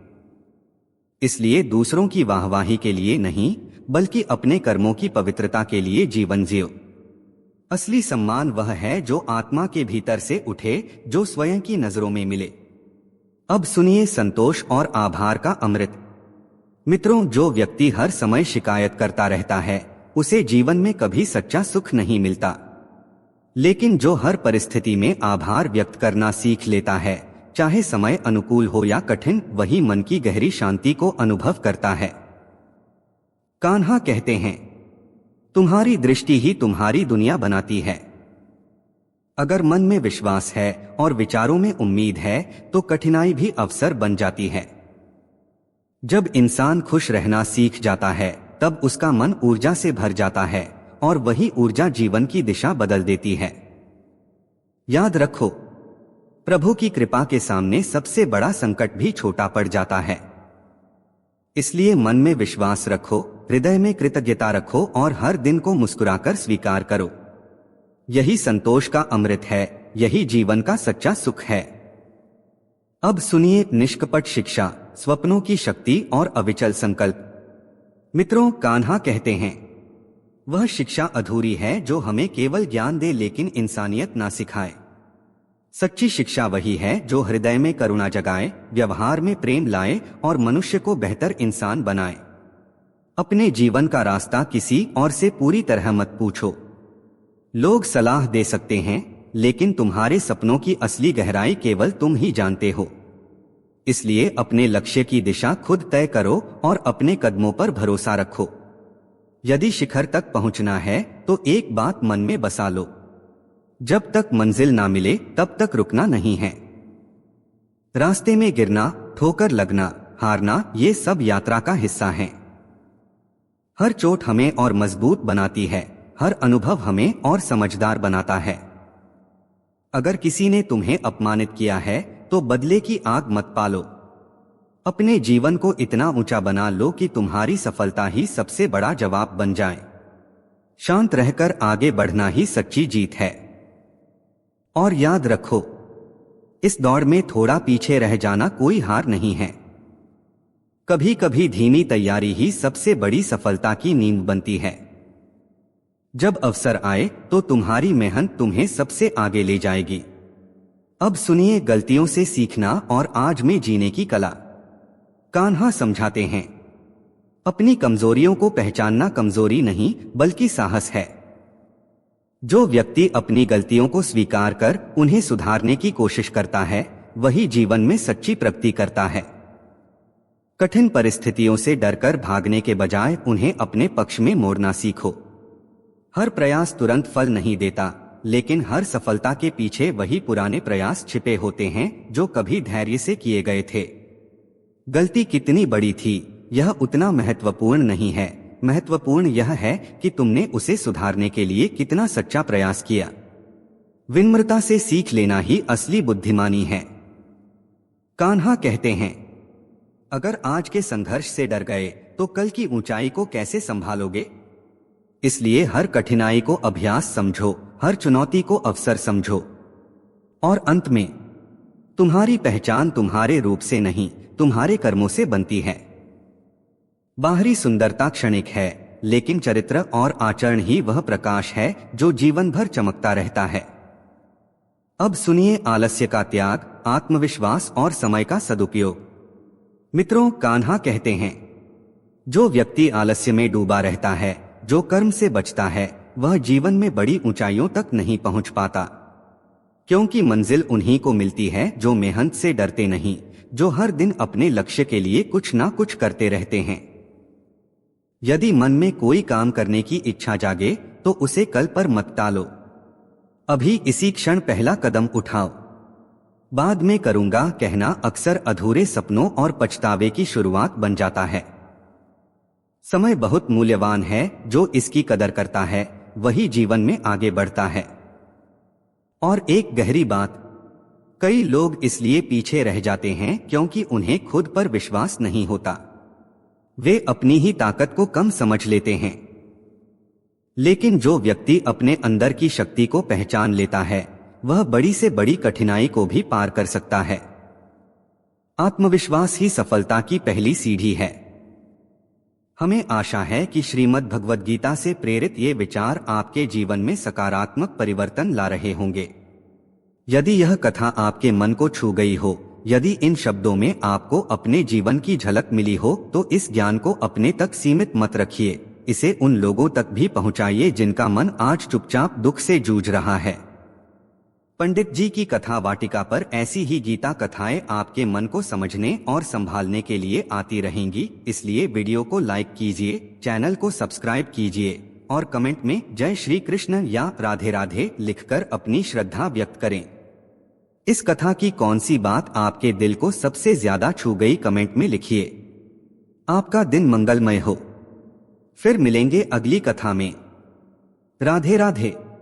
इसलिए दूसरों की वाहवाही के लिए नहीं, बल्कि अपने कर्मों की पवित्रता के लिए जीवन जियो। असली सम्मान वह है जो आत्मा के भीतर से उठे, जो स्वयं की नजरों में मिले। अब सुनिए संतोष और आभार का अमृत। मित्रों, जो व्यक्ति हर समय शिकायत करता रहता है, उसे जीवन में कभी सच्चा सुख नहीं मिलता। लेकिन जो हर परिस्थिति में आभार व्यक्त करना सीख लेता है, चाहे समय अनुकूल हो या कठिन, वही मन की गहरी शांति को अनुभव करता है। कान्हा कहते हैं, तुम्हारी दृष्टि ही तुम्हारी दुनिया बनाती है। अगर मन में विश्वास है और विचारों में उम्मीद है, तो कठिनाई भी अवसर बन जाती है। जब इंसान खुश रहना सीख जाता है, तब उसका मन ऊर्जा से भर जाता है और वही ऊर्जा जीवन की दिशा बदल देती है। याद रखो, प्रभु की कृपा के सामने सबसे बड़ा संकट भी छोटा पड़ जाता है। इसलिए मन में विश्वास रखो, हृदय में कृतज्ञता रखो और हर दिन को मुस्कुराकर स्वीकार करो। यही संतोष का अमृत है, यही जीवन का सच्चा सुख है। अब सुनिए निष्कपट शिक्षा, स्वप्नों की शक्ति और अविचल संकल्प। मित्रों, कान्हा कहते हैं, वह शिक्षा अधूरी है जो हमें केवल ज्ञान दे लेकिन इंसानियत ना सिखाए। सच्ची शिक्षा वही है जो हृदय में करुणा जगाए, व्यवहार में प्रेम लाए और मनुष्य को बेहतर इंसान बनाए। अपने जीवन का रास्ता किसी और से पूरी तरह मत पूछो। लोग सलाह दे सकते हैं, लेकिन तुम्हारे सपनों की असली गहराई केवल तुम ही जानते हो। इसलिए अपने लक्ष्य की दिशा खुद तय करो और अपने कदमों पर भरोसा रखो। यदि शिखर तक पहुंचना है तो एक बात मन में बसा लो, जब तक मंजिल ना मिले तब तक रुकना नहीं है। रास्ते में गिरना, ठोकर लगना, हारना, ये सब यात्रा का हिस्सा है। हर चोट हमें और मजबूत बनाती है, हर अनुभव हमें और समझदार बनाता है। अगर किसी ने तुम्हें अपमानित किया है तो बदले की आग मत पालो। अपने जीवन को इतना ऊंचा बना लो कि तुम्हारी सफलता ही सबसे बड़ा जवाब बन जाए। शांत रहकर आगे बढ़ना ही सच्ची जीत है। और याद रखो, इस दौड़ में थोड़ा पीछे रह जाना कोई हार नहीं है। कभी कभी धीमी तैयारी ही सबसे बड़ी सफलता की नींव बनती है। जब अवसर आए तो तुम्हारी मेहनत तुम्हें सबसे आगे ले जाएगी। अब सुनिए गलतियों से सीखना और आज में जीने की कला। कान्हा समझाते हैं, अपनी कमजोरियों को पहचानना कमजोरी नहीं बल्कि साहस है। जो व्यक्ति अपनी गलतियों को स्वीकार कर उन्हें सुधारने की कोशिश करता है, वही जीवन में सच्ची प्रगति करता है। कठिन परिस्थितियों से डरकर भागने के बजाय उन्हें अपने पक्ष में मोड़ना सीखो। हर प्रयास तुरंत फल नहीं देता, लेकिन हर सफलता के पीछे वही पुराने प्रयास छिपे होते हैं जो कभी धैर्य से किए गए थे। गलती कितनी बड़ी थी, यह उतना महत्वपूर्ण नहीं है। महत्वपूर्ण यह है कि तुमने उसे सुधारने के लिए कितना सच्चा प्रयास किया। विनम्रता से सीख लेना ही असली बुद्धिमानी है। कान्हा कहते हैं, अगर आज के संघर्ष से डर गए तो कल की ऊंचाई को कैसे संभालोगे। इसलिए हर कठिनाई को अभ्यास समझो, हर चुनौती को अवसर समझो। और अंत में, तुम्हारी पहचान तुम्हारे रूप से नहीं, तुम्हारे कर्मों से बनती है। बाहरी सुंदरता क्षणिक है, लेकिन चरित्र और आचरण ही वह प्रकाश है जो जीवन भर चमकता रहता है। अब सुनिए आलस्य का त्याग, आत्मविश्वास और समय का सदुपयोग। मित्रों, कान्हा कहते हैं, जो व्यक्ति आलस्य में डूबा रहता है, जो कर्म से बचता है, वह जीवन में बड़ी ऊंचाइयों तक नहीं पहुंच पाता। क्योंकि मंजिल उन्हीं को मिलती है जो मेहनत से डरते नहीं, जो हर दिन अपने लक्ष्य के लिए कुछ ना कुछ करते रहते हैं। यदि मन में कोई काम करने की इच्छा जागे तो उसे कल पर मत टालो। अभी इसी क्षण पहला कदम उठाओ। बाद में करूंगा कहना अक्सर अधूरे सपनों और पछतावे की शुरुआत बन जाता है। समय बहुत मूल्यवान है, जो इसकी कदर करता है वही जीवन में आगे बढ़ता है। और एक गहरी बात, कई लोग इसलिए पीछे रह जाते हैं क्योंकि उन्हें खुद पर विश्वास नहीं होता। वे अपनी ही ताकत को कम समझ लेते हैं। लेकिन जो व्यक्ति अपने अंदर की शक्ति को पहचान लेता है, वह बड़ी से बड़ी कठिनाई को भी पार कर सकता है। आत्मविश्वास ही सफलता की पहली सीढ़ी है। हमें आशा है कि श्रीमद् भगवद गीता से प्रेरित ये विचार आपके जीवन में सकारात्मक परिवर्तन ला रहे होंगे। यदि यह कथा आपके मन को छू गई हो, यदि इन शब्दों में आपको अपने जीवन की झलक मिली हो, तो इस ज्ञान को अपने तक सीमित मत रखिए। इसे उन लोगों तक भी पहुंचाइए जिनका मन आज चुपचाप दुख से जूझ रहा है। पंडित जी की कथा वाटिका पर ऐसी ही गीता कथाएं आपके मन को समझने और संभालने के लिए आती रहेंगी। इसलिए वीडियो को लाइक कीजिए, चैनल को सब्सक्राइब कीजिए और कमेंट में जय श्री कृष्ण या राधे राधे लिखकर अपनी श्रद्धा व्यक्त करें। इस कथा की कौन सी बात आपके दिल को सबसे ज्यादा छू गई, कमेंट में लिखिए। आपका दिन मंगलमय हो। फिर मिलेंगे अगली कथा में। राधे राधे।